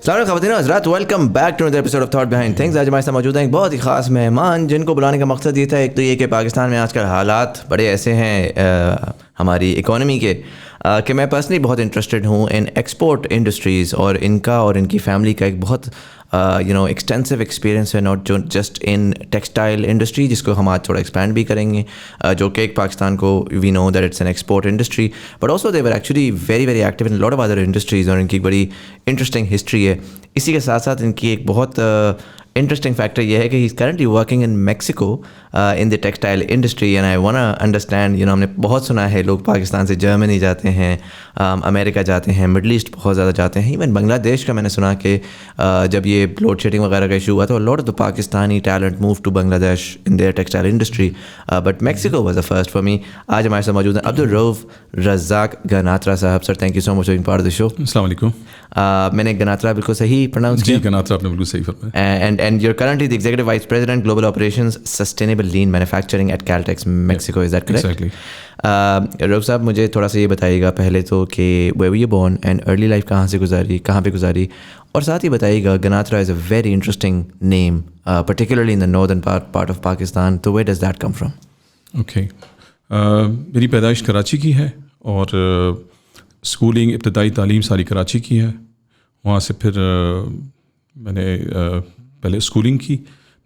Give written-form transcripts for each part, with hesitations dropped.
السلام علیکم خواتین و حضرات, welcome back to another episode of Thought Behind Things. آج ہمارے ساتھ موجود ہیں ایک بہت ہی خاص مہمان جن کو بلانے کا مقصد یہ تھا. ایک تو یہ کہ پاکستان میں آج کل حالات بڑے ایسے ہیں ہماری اکانومی کے کہ میں پرسنلی بہت انٹرسٹڈ ہوں ان ایکسپورٹ انڈسٹریز, اور ان کا اور ان کی فیملی کا ایک بہت ایکسٹینسو ایکسپیرینس ہے, not just in textile industry, جس کو ہم آج تھوڑا ایکسپینڈ بھی کریں گے, جو کہ ایک پاکستان کو we know that it's an export industry, but also they were actually very very active in lot of other industries, اور ان کی بڑی انٹرسٹنگ ہسٹری ہے. اسی کے ساتھ ساتھ ان کی ایک بہت انٹرسٹنگ فیکٹر یہ ہے کہ he is currently working in Mexico in the textile industry, and I wanna understand. ہم نے بہت سنا ہے لوگ پاکستان سے جرمنی جاتے ہیں, امریکہ جاتے ہیں, مڈل ایسٹ بہت زیادہ جاتے ہیں. ایون بنگلہ دیش کا میں نے سنا کہ جب یہ لوڈ شیڈنگ وغیرہ کا ایشو ہوا تھا, lot of the Pakistani talent move to Bangladesh in their textile industry, but Mexico was the first for me. آج ہمارے ساتھ موجود ہیں Abdul Rauf Razzaq Ganatra Sahib. Sir thank you so much for being part of the show. السلام علیکم. میں نے گناترا بالکل صحیح پروناؤنس کیا؟ جی, گناترا آپ نے بالکل صحیح فرمایا. And you're currently the Executive Vice President, Global Operations, Sustainable Lean Manufacturing at Kaltex, Mexico. Is that correct? Exactly. روف صاحب, مجھے تھوڑا سا یہ بتائیے گا پہلے تو کہ where were you born and early life کہاں سے گزاری, کہاں پہ گزاری, اور ساتھ ہی بتائیے گا گناترا is a very interesting name, particularly in the northern part of Pakistan. So where does that come from? Okay. میری پیدائش کراچی کی ہے, اور اسکولنگ ابتدائی تعلیم ساری کراچی کی ہے. وہاں سے پھر میں نے پہلے اسکولنگ کی,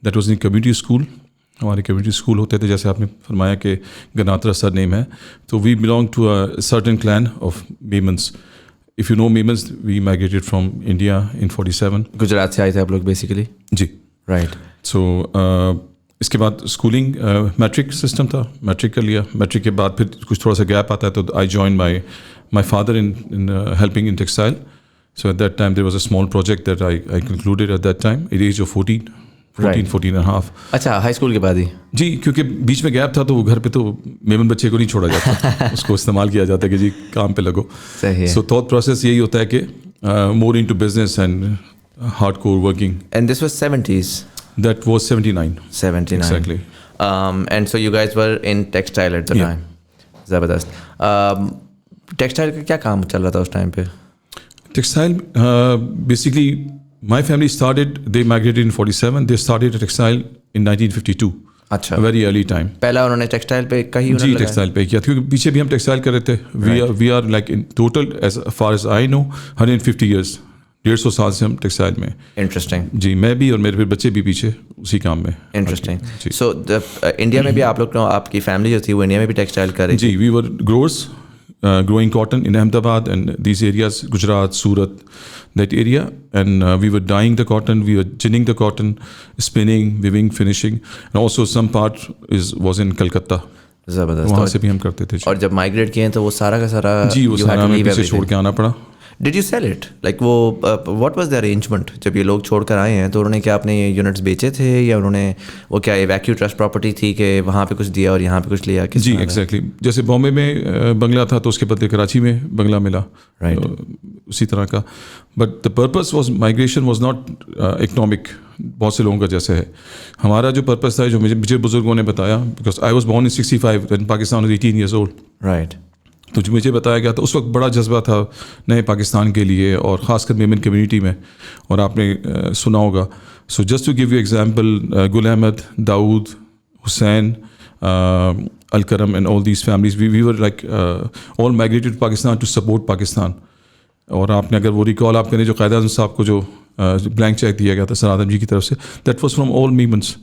that was in community school. ہمارے کمیونٹی اسکول ہوتے تھے, جیسے آپ نے فرمایا کہ گناترا سر نیم ہے, تو we belong to a certain clan of Memons. If you know Memons, we migrated from India in 47. Gujarat سے آئے تھے آپ لوگ بیسیکلی؟ جی, رائٹ. سو اس کے بعد اسکولنگ میٹرک سسٹم تھا, میٹرک کر لیا. میٹرک کے بعد پھر کچھ تھوڑا سا گیپ آتا ہے, تو I join my father in helping in textile. So at that time there was a small project that I concluded at that time at the age of 14 and a half. اچھا, high school کے بعد ہی؟ جی, کیونکہ بیچ میں gap تھا, تو وہ گھر پہ تو میمن بچے کو نہیں چھوڑا جاتا, اس کو استعمال کیا جاتا ہے کہ جی کام پہ لگو. صحیح. سو تھاٹ پروسیس یہی ہوتا ہے کہ more into business and hard core working. And this was 70s? That was 79. Exactly. And so you guys were in textile at the time. زبردست. ٹیکسٹائل کا کیا کام چل رہا تھا اس ٹائم پہ؟ Textile, basically, my family started, they migrated in 47, they started a textile in 1952. اچھا, very early time. پہلا انہوں نے ٹیکسٹائل پہ کہیں؟ جی, ٹیکسٹائل پہ کیا, کیونکہ پیچھے بھی ہم ٹیکسٹائل کر رہے تھے. We are like in total as far as I know 150 years, 150 سال سے ہم ٹیکسٹائل میں. انٹرسٹنگ. جی, میں بھی اور میرے بچے بھی پیچھے اسی کام میں. انٹرسٹنگ. سو انڈیا میں بھی آپ لوگ, آپ کی فیملی جو تھی وہ انڈیا میں بھی ٹیکسٹائل کر رہی تھی؟ جی, وی ور growers growing cotton in Ahmedabad and these areas, Gujarat, Surat, that area, and we were dyeing the cotton, we were ginning the cotton, spinning, weaving, finishing, and also some part was in Calcutta. زبردست. وہاں سے بھی ہم کرتے تھے. اور جب migrate کیے ہیں تو وہ سارا کا سارا جی, وہ سارا ہمیں پیچھے چھوڑ کے آنا پڑا. Did you sell it? Like وہ what was the arrangement جب یہ لوگ چھوڑ کر آئے ہیں, تو انہوں نے کیا اپنے یونٹس بیچے تھے, یا انہوں نے وہ کیا ایویکیو ٹرسٹ پراپرٹی تھی کہ وہاں پہ کچھ دیا اور یہاں پہ کچھ لیا؟ جی, ایگزیکٹلی. جیسے بامبے میں بنگلہ تھا تو اس کے بدلے کراچی میں بنگلہ ملا, رائٹ, اسی طرح کا. But the purpose was migration was not economic. بہت سے لوگوں کا جیسے ہے, ہمارا جو پرپز تھا, جو مجھے بزرگوں نے بتایا, because I was born in 65 when Pakistan was 18 years old. Right. تو جو مجھے بتایا گیا تھا اس وقت بڑا جذبہ تھا نئے پاکستان کے لیے, اور خاص کر میمن کمیونٹی میں, اور آپ نے سنا ہوگا. So just to give you example, Gul Ahmed, Dawood, Hussain, Alkaram and all these families, we were like all migrated to Pakistan to support Pakistan. اور آپ نے اگر وہ ریکال آپ کریں, جو قائد اعظم صاحب کو جو بلینک چیک دیا گیا تھا سر آدم جی کی طرف سے, that was from all Memons,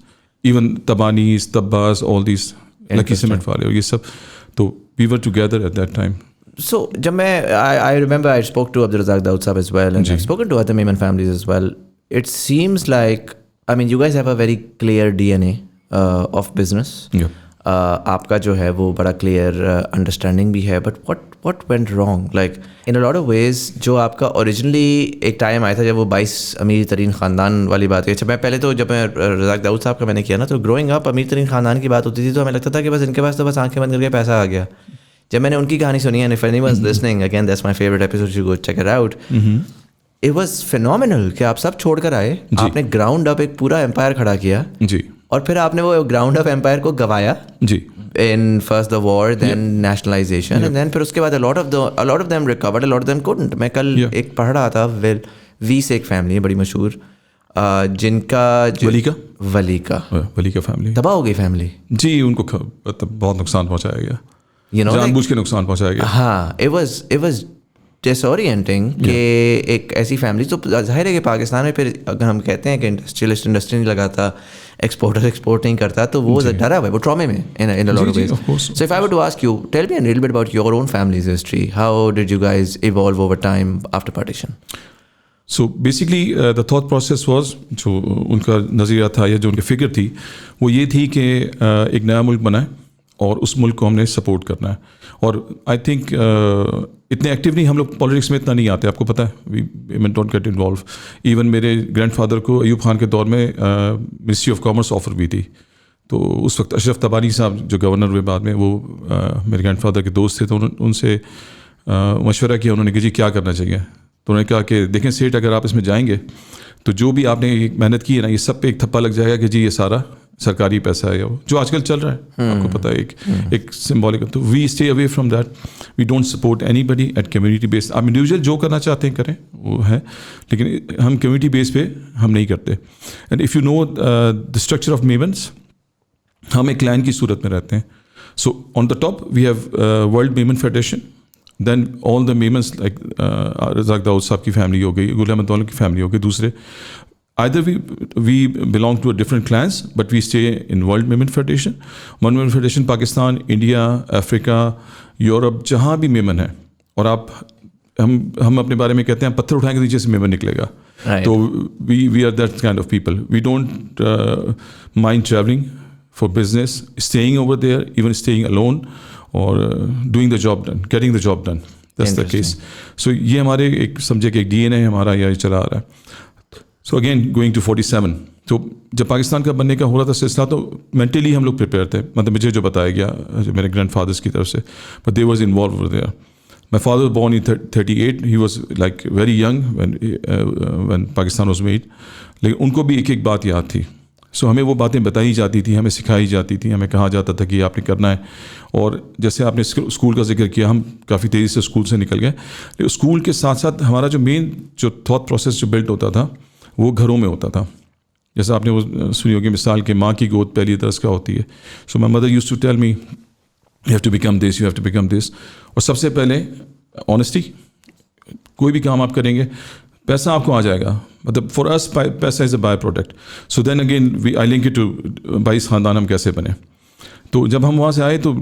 even Tabanis, تباز, آل دیز, لکی سیمنٹ والے, اور یہ سب. تو we were together at that time. So جب میں I remember I spoke to Abdulrazak Daud Sahab as well, and I've spoken to other Memon families as well. It seems like, I mean, you guys have a very clear DNA of business. Yeah. آپ کا جو ہے وہ بڑا clear understanding بھی ہے, but what went wrong? Like in a lot of ways, جو آپ کا اوریجنلی ایک ٹائم آیا تھا جب وہ 22 امیر ترین خاندان والی بات ہے. میں پہلے تو جب میں رزاق داؤد صاحب کا میں نے کیا نا, تو گروئنگ اپ امیر ترین خاندان کی بات ہوتی تھی, تو ہمیں لگتا تھا کہ بس ان کے پاس تو بس آنکھیں بند کر کے پیسہ آ گیا. جب میں نے ان کی کہانی سنی, and if anyone is listening, again that's my favorite episode, you go check it out. It was phenomenal کہ آپ سب چھوڑ کر آئے, آپ نے گراؤنڈ اپ ایک پورا امپائر کھڑا کیا, جی, اور پھر آپ نے وہ گراؤنڈ اپ امپائر کو گوایا. جی, in first the war, then nationalization, and then پھر اس کے بعد a lot of them recovered, a lot of them couldn't. میں کل ایک پڑھ رہا تھا, وی سے ایک فیملی ہے بڑی مشہور, جن کا ولی کا فیملی تباہ ہو گئی فیملی. جی, ان کو بہت نقصان پہنچایا گیا, جان بوجھ کے نقصان پہنچایا گیا. ہاں, it was ڈسورینٹنگ کہ ایک ایسی فیملی. تو ظاہر ہے کہ پاکستان میں پھر اگر ہم کہتے ہیں کہ انڈسٹریلسٹ انڈسٹری نہیں لگاتا, ایکسپورٹر ایکسپورٹ نہیں کرتا, تو وہ ڈرا ہوا ہے, وہ ٹراما میں in a lot of ways. So if I were to ask you, tell me a little bit about your own family's history. How did you guys evolve over time after partition? So basically the thought process was, جو ان کا نظریہ تھا یا جو ان کی فکر تھی وہ یہ تھی کہ ایک نیا ملک بنا ہے اور اس ملک کو ہم نے سپورٹ کرنا ہے. اور آئی تھنک اتنے ایکٹیولی ہم لوگ پالیٹکس میں اتنا نہیں آتے, آپ کو پتہ ہے, we don't get involved. Even میرے گرینڈ فادر کو ایوب خان کے دور میں منسٹری آف کامرس آفر بھی تھی, تو اس وقت اشرف تبانی صاحب جو گورنر ہوئے بعد میں, وہ میرے گرینڈ فادر کے دوست تھے, تو ان سے مشورہ کیا انہوں نے کہ جی کیا کرنا چاہیے. تو انہوں نے کہا کہ دیکھیں سیٹ, اگر آپ اس میں جائیں گے تو جو بھی آپ نے محنت کی ہے نا, یہ سب پہ ایک تھپا لگ جائے گا کہ جی یہ سارا سرکاری پیسہ ہے, جو آج کل چل رہا ہے, آپ کو پتہ ہے, ایک سمبولک. تو we stay away from that, we don't support anybody at community base. آپ انڈیویجول جو کرنا چاہتے ہیں کریں, وہ ہے, لیکن ہم کمیونٹی بیس پہ ہم نہیں کرتے. And if you know the structure of Memons, ہم ایک کلین کی صورت میں رہتے ہیں. So on the top we have World Memon Federation, then all the Memons like Razzaq Dawood Sahib کی فیملی ہو گئی, غل احمد والا کی فیملی ہو گئی, دوسرے either we belong to a different clans but we stay in World Memon Federation. World Memon Federation Pakistan, India, Africa, Europe, جہاں بھی میمن ہے, اور آپ ہم اپنے بارے میں کہتے ہیں پتھر اٹھائیں گے نیچے سے میمن نکلے گا. تو we are that kind of people. We don't mind traveling for business, staying over there, even staying alone or doing the job done, getting the job done. That's the case. So یہ ہمارے ایک سمجھے کہ ایک D N اے ہمارا یہ چلا آ رہا ہے. سو اگین گوئنگ ٹو 47, تو جب پاکستان کا بننے کا ہو رہا تھا سلسلہ, تو مینٹلی ہم لوگ پریپیئر تھے, مطلب مجھے جو بتایا گیا جو میرے گرینڈ فادرس کی طرف سے, but they was involve over there. My father born in 38, he was like very young when Pakistan was made, لیکن ان کو بھی ایک ایک بات یاد تھی. سو ہمیں وہ باتیں بتائی جاتی تھیں, ہمیں سکھائی جاتی تھیں, ہمیں کہا جاتا تھا کہ یہ آپ نے کرنا ہے. اور جیسے آپ نے اسکول کا ذکر کیا, ہم کافی تیزی سے اسکول سے نکل گئے, لیکن اسکول کے ساتھ ساتھ ہمارا جو مین جو تھاٹ پروسیس جو بلڈ ہوتا تھا وہ گھروں میں ہوتا تھا. جیسے آپ نے وہ سنی ہوگی مثال کہ ماں کی گود پہلی درس کا ہوتی ہے. So my mother used to tell me you have to become this, you have to become this. اور سب سے پہلے آنیسٹی, کوئی بھی کام آپ کریں گے پیسہ آپ کو آ جائے گا, مطلب فار اس پیسہ is a byproduct. So then again I link it to بائیس خاندان ہم کیسے بنے. تو جب ہم وہاں سے آئے تو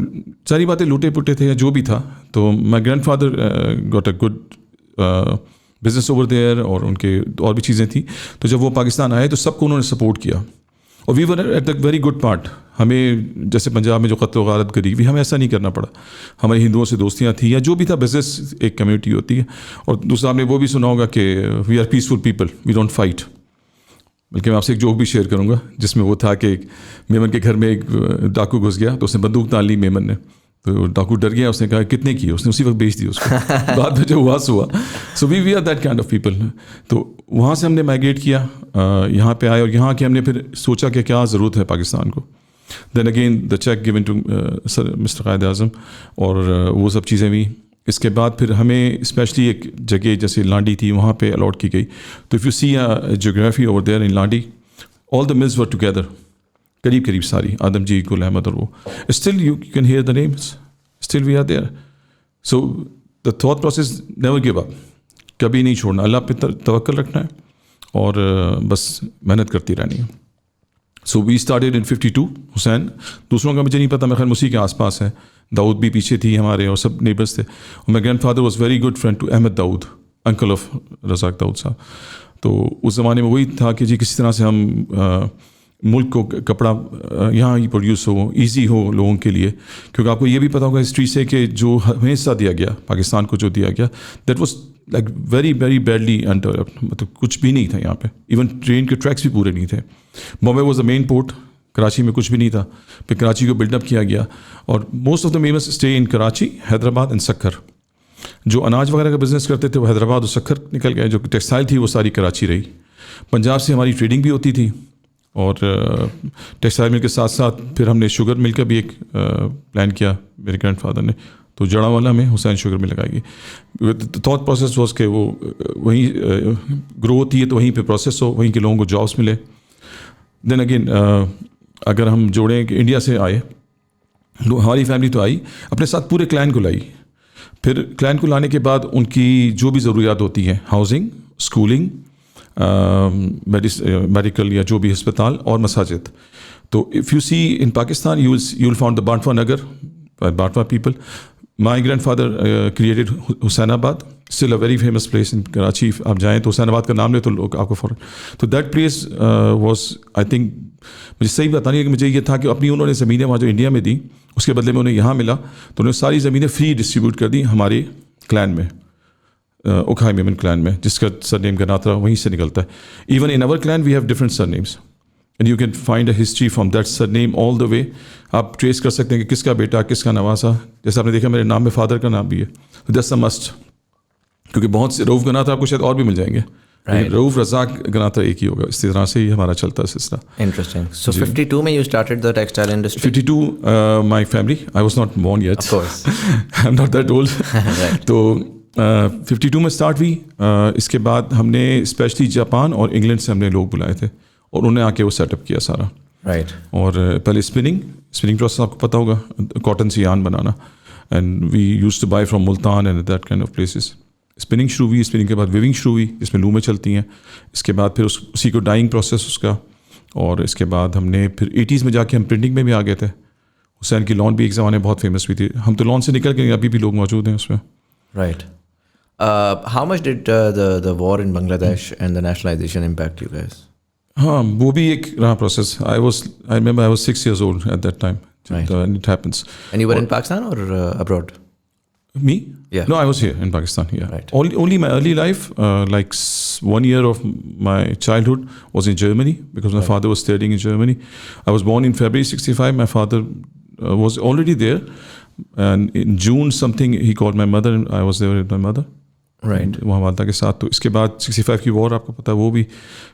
ساری باتیں لوٹے پوٹے تھے یا جو بھی تھا. تو my grandfather got a good business over there, اور ان کے اور بھی چیزیں تھیں. تو جب وہ پاکستان آئے تو سب کو انہوں نے سپورٹ کیا, اور we were at the very good part. ہمیں جیسے پنجاب میں جو قتل و غارت کری ہوئی, ہمیں ایسا نہیں کرنا پڑا. ہماری ہندوؤں سے دوستیاں تھیں یا جو بھی تھا, بزنس ایک کمیونٹی ہوتی ہے. اور دوسرا آپ نے وہ بھی سنا ہوگا کہ we are peaceful people, we don't fight. بلکہ میں آپ سے ایک جوک بھی شیئر کروں گا, جس میں وہ تھا کہ ایک میمن کے گھر میں ایک ڈاکو گھس گیا, تو اس نے بندوق تان لی میمن نے. تو ڈاکو ڈر گیا, اس نے کہا کتنے کی, اس نے اسی وقت بیچ دی اس کو. بعد میں جو ہوا سو ہوا. So we are that kind of people. تو وہاں سے ہم نے مائگریٹ کیا, یہاں پہ آئے, اور یہاں کے ہم نے پھر سوچا کہ کیا ضرورت ہے پاکستان کو. Then again the cheque given to mister Quaid Azam, اور وہ سب چیزیں بھی. اس کے بعد پھر ہمیں اسپیشلی ایک جگہ جیسے لانڈی تھی, وہاں پہ الاٹ کی گئی. تو if you see geography over there in Landhi, all the mills were together, قریب قریب ساری, آدم جی, غل احمد, اور وہ still you can hear the names, still we are there. So the thought process never give up, کبھی نہیں چھوڑنا, اللہ پہ توکل رکھنا ہے اور بس محنت کرتی رہنی ہے. سو وی اسٹارٹیڈ ان 52. حسین, دوسروں کا مجھے نہیں پتا, میرے خیال اسی کے آس پاس ہے. داؤد بھی پیچھے تھی ہمارے, اور سب نیبرس تھے. اور my grandfather was very good friend to Ahmed Dawood, uncle of Razzaq Dawood Sahib. تو اس زمانے میں وہی تھا کہ جی کسی طرح سے ہم ملک کو کپڑا یہاں ہی پروڈیوس ہو, ایزی ہو لوگوں کے لیے. کیونکہ آپ کو یہ بھی پتا ہوگا ہسٹری سے کہ جو ہمیں حصہ دیا گیا, پاکستان کو جو دیا گیا, that was like very very badly انڈیولپڈ. مطلب کچھ بھی نہیں تھا یہاں پہ, ایون ٹرین کے ٹریکس بھی پورے نہیں تھے. Bombay was the main port, Karachi میں کچھ بھی نہیں تھا. پھر کراچی کو بلڈ اپ کیا گیا, اور most of the Memons stay in Karachi, Hyderabad and Sukkur. جو اناج وغیرہ کا بزنس کرتے تھے وہ حیدرآباد اور سکھر نکل گئے. جو ٹیکسٹائل تھی وہ ساری کراچی رہی. پنجاب سے ہماری ٹریڈنگ بھی ہوتی تھی, اور ٹیکسٹائل مل کے ساتھ ساتھ پھر ہم نے شوگر مل کا بھی ایک پلان کیا میرے گرینڈ فادر نے. تو جڑا والا میں حسین شوگر مل لگائی گئی. تھاٹ پروسیس واز کہ وہ وہیں گرو ہوتی ہے تو وہیں پہ پروسیس ہو, وہیں کے لوگوں کو جابس ملے. دین اگین اگر ہم جوڑیں کہ انڈیا سے آئے, ہماری فیملی تو آئی, اپنے ساتھ پورے کلین کو لائی. پھر کلین کو لانے کے بعد ان کی جو بھی ضروریات ہوتی ہیں, ہاؤسنگ, اسکولنگ, میڈیکل یا جو بھی ہسپتال اور مساجد. تو if you see in Pakistan you will found the Bantva Nagar, Bantva people. My grandfather created Hussainabad, still a very famous place in Karachi. آپ جائیں تو حسین آباد کا نام لے تو لوگ آپ کو فوراً. تو that place was I think, مجھے صحیح بتانی ہے کہ مجھے یہ تھا کہ اپنی انہوں نے زمینیں وہاں جو انڈیا میں دی, اس کے بدلے میں انہیں یہاں ملا, تو انہوں نے ساری زمینیں فری ڈسٹریبیوٹ کر دی ہمارے کلین میں, اوکھائی میمن کلین میں, جس کا سر نیم گناترا وہیں سے نکلتا ہے. Even in our clan we have different surnames and you can find a history from that surname all the way. آپ ٹریس کر سکتے ہیں کہ کس کا بیٹا, کس کا نواسا. جیسے آپ نے دیکھا میرے نام میں فادر کا نام بھی ہے, دیٹس اے مسٹ, کیونکہ بہت سے روف گناترا آپ کو شاید اور بھی مل جائیں گے. روف رزاق گناترا ایک ہی ہوگا. اس طرح سے ہی ہمارا چلتا ہے سلسلہ. انٹرسٹنگ. سو 52 میں you started the textile industry. 52 my family, I was not born yet, of course I am not that old. تو 52 میں اسٹارٹ ہوئی. اس کے بعد ہم نے اسپیشلی جاپان اور انگلینڈ سے ہم نے لوگ بلائے تھے, اور انہوں نے آ کے وہ سیٹ اپ کیا سارا. رائٹ. اور پہلے اسپننگ پروسیس آپ کو پتہ ہوگا, کاٹن سے یان بنانا, and we use to buy from Multan and that kind of places. Spinning شروع ہوئی, اسپننگ کے بعد ویونگ شروع ہوئی, جس میں لومیں چلتی ہیں. اس کے بعد پھر اسی کو ڈائنگ پروسیس اس کا, اور اس کے بعد ہم نے پھر 80s میں جا کے ہم پرنٹنگ میں بھی آ گئے تھے. حسین کی لون بھی ایک زمانے بہت فیمس ہوئی تھی. ہم تو لون سے نکل کے ابھی بھی لوگ موجود ہیں اس میں. Right. How much did the war in Bangladesh and the nationalization impact you guys? ہاں, وہ بھی ایک رہا process. I remember I was 6 years old at that time. Right. And it happens. And you were in Pakistan or abroad? Me? Yeah. No, I was here in Pakistan. Yeah. Right. Only my early life, like 1 year of my childhood was in Germany, because my father was studying in Germany. I was born in February 65. My father was already there, and in June something he called my mother, and I was there with my mother. Right. وہاں والدہ کے ساتھ. تو اس کے بعد 65 کی وار آپ کو پتہ ہے, وہ بھی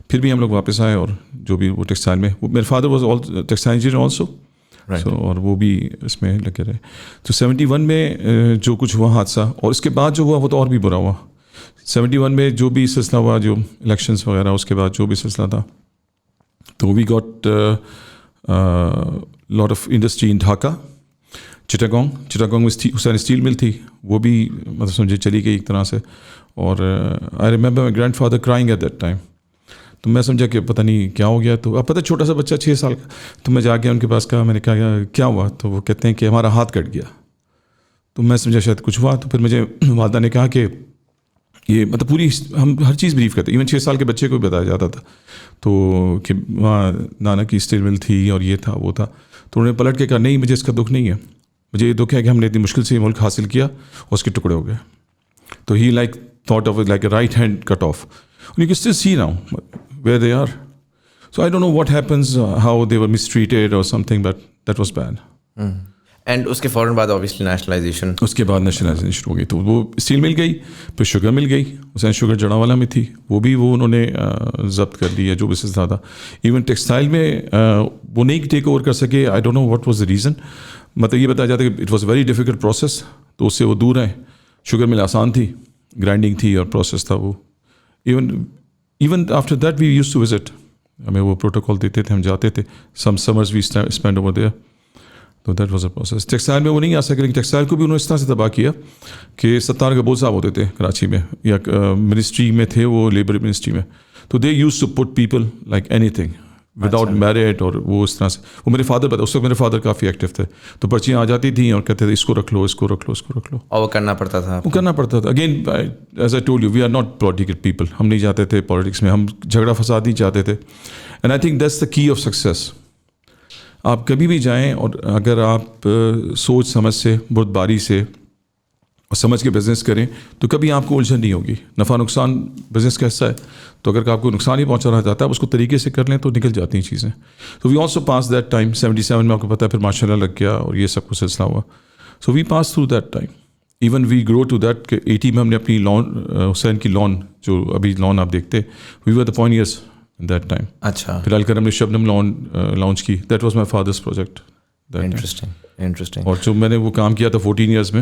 پھر بھی ہم لوگ واپس آئے, اور جو بھی وہ ٹیکسٹائل میں, میرے father was textile engineer also, اور وہ بھی اس میں لگے رہے. تو 71 میں جو کچھ ہوا حادثہ, اور اس کے بعد جو ہوا وہ تو اور بھی برا ہوا. 71 میں جو بھی سلسلہ ہوا, جو الیکشنس وغیرہ, اس کے بعد جو بھی سلسلہ تھا, تو we got lot of industry in Dhaka. Chittagong میں حسین اسٹیل مل تھی, وہ بھی مطلب سمجھے چلی گئی ایک طرح سے. اور I remember my grandfather crying at that time. تو میں سمجھا کہ پتہ نہیں کیا ہو گیا. تو اب پتہ چھوٹا سا بچہ 6 سال کا, تو میں جا کے ان کے پاس کہا, میں نے کہا کیا ہوا؟ تو وہ کہتے ہیں کہ ہمارا ہاتھ کٹ گیا. تو میں سمجھا شاید کچھ ہوا. تو پھر مجھے والدہ نے کہا کہ یہ مطلب پوری ہم ہر چیز بریف کرتے, ایون 6 سال کے بچے کو بھی بتایا جاتا تھا. تو کہ وہاں نانا کی اسٹیل مل تھی, اور یہ تھا وہ تھا. تو انہوں نے پلٹ کے کہا, نہیں مجھے اس کا دکھ نہیں ہے, مجھے یہ دکھ ہے کہ ہم نے اتنی مشکل سے یہ ملک حاصل کیا اور اس کے ٹکڑے ہو گئے. تو he like thought of like a right hand cut off. You can still see now where they are. So I don't know what happens, how they were mistreated or something, but that was bad. And اس کے فوراً بعد obviously nationalisation. اس کے بعد nationalisation شروع ہو گئی. تو وہ اسٹیل مل گئی, پھر شوگر مل گئی. حسین شوگر جڑا والا میں تھی, وہ بھی وہ انہوں نے ضبط کر لی ہے جو بزنس تھا. ایون ٹیکسٹائل میں وہ نہیں ٹیک اوور کر سکے. I don't know what was the reason. مطلب یہ بتایا جاتا ہے کہ it was a very difficult process, تو اس سے وہ دور ہیں. شوگر مل آسان تھی, گرائنڈنگ تھی, اور پروسیس تھا وہ. Even after that we use to visit, ہمیں وہ پروٹوکال دیتے تھے, ہم جاتے تھے. Some summers we spend over there. So that was a process. Textile میں وہ نہیں آ سکے, لیکن ٹیکسٹائل کو بھی انہوں نے اس طرح سے تباہ کیا کہ ستار گبول صاحب ہوتے تھے کراچی میں, یا منسٹری میں تھے وہ, لیبر منسٹری میں. تو they used to put people like any thing without merit, اور وہ اس طرح سے. وہ میرے فادر بتا, اس وقت میرے فادر کافی ایکٹیو تھے, تو پرچیاں آ جاتی تھیں اور کہتے تھے اس کو رکھ لو, اس کو رکھ لو, اس کو رکھ لو, اور وہ کرنا پڑتا تھا. وہ کرنا پڑتا تھا. Again as I told you, we are not political people. ہم نہیں جاتے تھے پالیٹکس میں, ہم جھگڑا فساد نہیں چاہتے تھے. And I think that's the کی آف سکسیس. آپ کبھی بھی جائیں, اور اگر آپ سوچ سمجھ سے, بردباری سے اور سمجھ کے بزنس کریں, تو کبھی آپ کو الجھن نہیں ہوگی. نفع نقصان بزنس کا حصہ ہے, تو اگر آپ کو نقصان ہی پہنچانا چاہتا ہے, آپ اس کو طریقے سے کر لیں تو نکل جاتی ہیں چیزیں. تو we also pass that time. 77 میں آپ کو پتہ ہے پھر ماشاء اللہ لگ گیا, اور یہ سب کچھ سلسلہ ہوا. So we pass through that time. Even we grow to that کہ 80 میں ہم نے اپنی لون, حسین کی لون, جو ابھی لون آپ دیکھتے, we were the pioneers in that time. اچھا. پھر الکرم نے شبنم لانچ کی. That was my father's project. Interesting. اور جو میں نے وہ کام کیا تھا 14 ایئرس میں,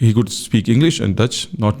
He could speak English and Dutch, not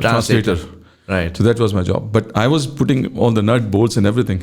translator. Right. So that was my job. But I was putting all the nut bolts and everything.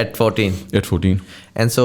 At 14. At 14. And so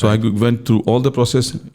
So I went through all the process.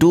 2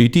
80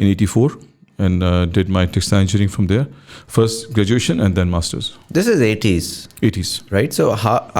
in 84 and did my textile engineering from there. First graduation and then masters. This is 80s. Right? So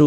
to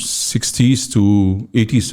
60s to 80s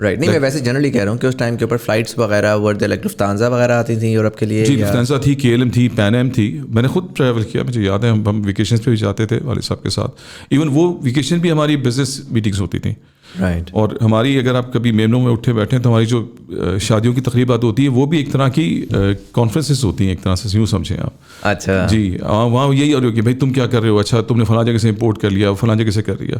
right. نہیں میں ویسے generally کہہ رہا ہوں کہ اس time کے اوپر flights وغیرہ ورد لائک لفتانزا وغیرہ آتی تھیں یورپ کے لیے. جی لفتانزا تھی, KLM تھی, پین ایم تھی. میں نے خود ٹریول کیا, مجھے یاد ہے ہم ویکیشنز پہ بھی جاتے تھے والد صاحب کے ساتھ. ایون وہ ویکیشن بھی ہماری بزنس میٹنگس ہوتی تھیں. رائٹ. اور ہماری اگر آپ کبھی میمنوں میں اٹھے بیٹھیں تو ہماری جو شادیوں کی تقریبات ہوتی ہیں وہ بھی ایک طرح کی کانفرنسز ہوتی ہیں, ایک طرح سے یوں سمجھیں آپ. اچھا جی وہاں یہی ہو رہی کہ بھائی تم کیا کر رہے ہو, اچھا تم نے فلاں جگہ سے امپورٹ کر لیا, فلاں جگہ سے کر لیا.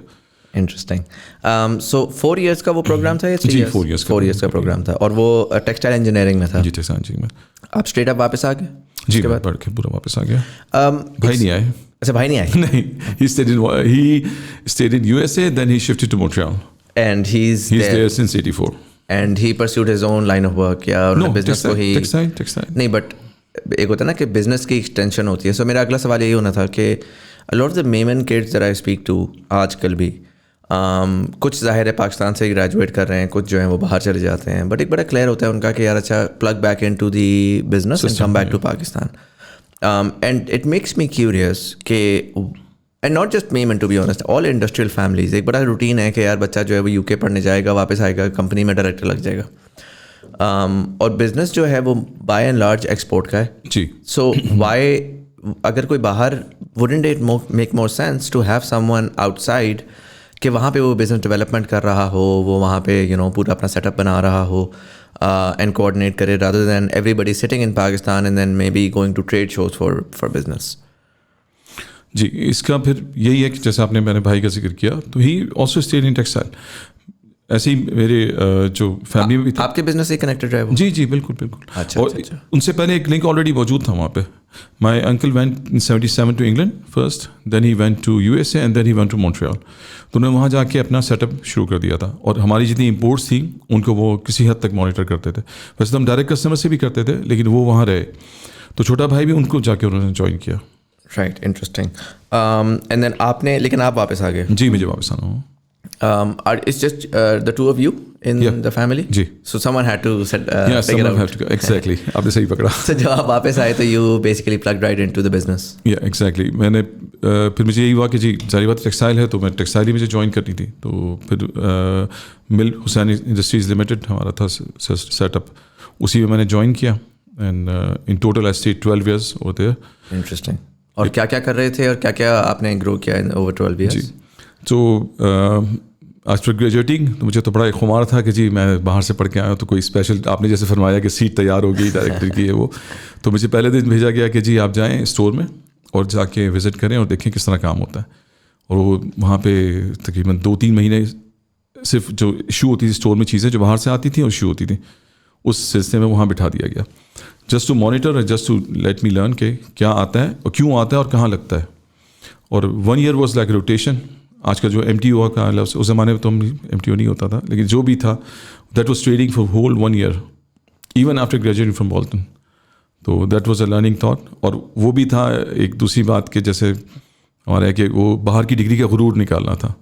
انٹرسٹنگ. سو 4 ایئرس کا وہ پروگرام تھا یا 3 جی ایئرس؟ 4 ایئرس کا پروگرام تھا اور وہ ٹیکسٹائل انجینئرنگ میں تھا. جی ٹیکسٹائل انجینئرنگ میں. آپ اسٹریٹ اپ واپس آ گئے؟ جی میں پڑھ کے پورا واپس آ گیا. بھائی نہیں آئے. اچھا بھائی نہیں آئے. نہیں, he stayed in USA, then he shifted to Montreal. And he's there since 84. And he pursued his own line of work. یا بزنس کو ہی ٹیکسٹائل نہیں, بٹ ایک ہوتا ہے نا کہ بزنس کی ایکسٹینشن ہوتی ہے. سو میرا اگلا سوال یہی ہونا تھا کہ lot of the Memon kids that I speak to آج کل بھی کچھ ظاہر ہے پاکستان سے گریجویٹ کر رہے ہیں, کچھ جو ہیں وہ باہر چلے جاتے ہیں, بٹ ایک بڑا کلیئر ہوتا ہے ان کا کہ یار اچھا plug back into the business and come back to Pakistan. And it makes me curious کہ and not just Memon to be honest, all industrial families ایک بڑا روٹین ہے کہ یار بچہ جو ہے وہ UK پڑھنے جائے گا, واپس آئے گا, کمپنی میں ڈائریکٹر لگ جائے گا, اور بزنس جو ہے وہ بائی اینڈ لارج ایکسپورٹ کا ہے. جی. سو وائی اگر کوئی باہر wouldn't it make more sense to have someone outside کہ وہاں پہ وہ بزنس ڈیولپمنٹ کر رہا ہو, وہ وہاں پہ پورا اپنا سیٹ اپ بنا رہا ہو اینڈ کوآرڈینیٹ کرے, rather than everybody sitting in Pakistan and then maybe going to trade shows for business. جی اس کا پھر یہی ہے کہ جیسے آپ نے میرے بھائی کا ذکر کیا تو he also stayed in textile. ایسے ہی میرے جو فیملی میں بھی تھا. آپ کے بزنس سے کنیکٹڈ ہے وہ؟ جی جی بالکل بالکل. اچھا. اور ان سے پہلے ایک لنک آلریڈی موجود تھا وہاں پہ. My uncle went in 77 to England first, then he went to USA and then he went to Montreal. تو انہوں نے وہاں جا کے اپنا سیٹ اپ شروع کر دیا تھا, اور ہماری جتنی امپورٹس تھیں ان کو وہ کسی حد تک مانیٹر کرتے تھے. ویسے تو ہم ڈائریکٹ کسٹمر سے بھی کرتے تھے لیکن وہ وہاں رہے, تو چھوٹا بھائی بھی ان کو جا کے انہوں نے جوائن کیا. رائٹ. انٹرسٹنگ. اینڈ دین آپ نے, لیکن آپ واپس آ گئے؟ جی مجھے واپس آنا ہوں. It's just the two of you in the family? G. So someone had to figure out. Exactly. آپ نے صحیح پکڑا. So جب آپ واپس آئے تو you basically plugged right into the business. Yeah, exactly. میں نے پھر مجھے یہی ہوا کہ جی ظاہر بات ٹیکسٹائل ہے تو میں ٹیکسٹائل ہی مجھے جوائن کرنی تھی. تو پھر مل حسین انڈسٹریز لمیٹڈ ہمارا تھا سیٹ اپ, اسی میں نے جوائن کیا. And in total I stayed 12 years over there. Interesting. اور کیا کیا کر رہے تھے اور کیا کیا آپ نے گرو کیا over 12 years؟ جی تو آفٹر گریجویٹنگ تو مجھے تو بڑا ایک خمار تھا کہ جی میں باہر سے پڑھ کے آیا ہوں تو کوئی اسپیشل, آپ نے جیسے فرمایا کہ سیٹ تیار ہوگی ڈائریکٹر کی ہے وہ, تو مجھے پہلے دن بھیجا گیا کہ جی آپ جائیں اسٹور میں اور جا کے وزٹ کریں اور دیکھیں کس طرح کام ہوتا ہے. اور وہ وہاں پہ تقریباً 2-3 مہینے صرف جو ایشو ہوتی تھی اسٹور میں, چیزیں جو باہر سے آتی تھیں اور ایشو ہوتی تھیں, اس سلسلے میں وہاں بٹھا دیا گیا just to monitor, just to let me learn کہ کیا آتا ہے اور کیوں آتا ہے اور کہاں لگتا ہے. اور 1 year واز لائک روٹیشن. آج کا جو MTO کا لفظ, اس زمانے میں تو MTO نہیں ہوتا تھا, لیکن جو بھی تھا that was trading for whole 1 year even after graduating from Bolton. So that was a learning thought. اور وہ بھی تھا ایک دوسری بات کہ جیسے ہمارا ہے کہ وہ باہر کی ڈگری کا غرور نکالنا تھا.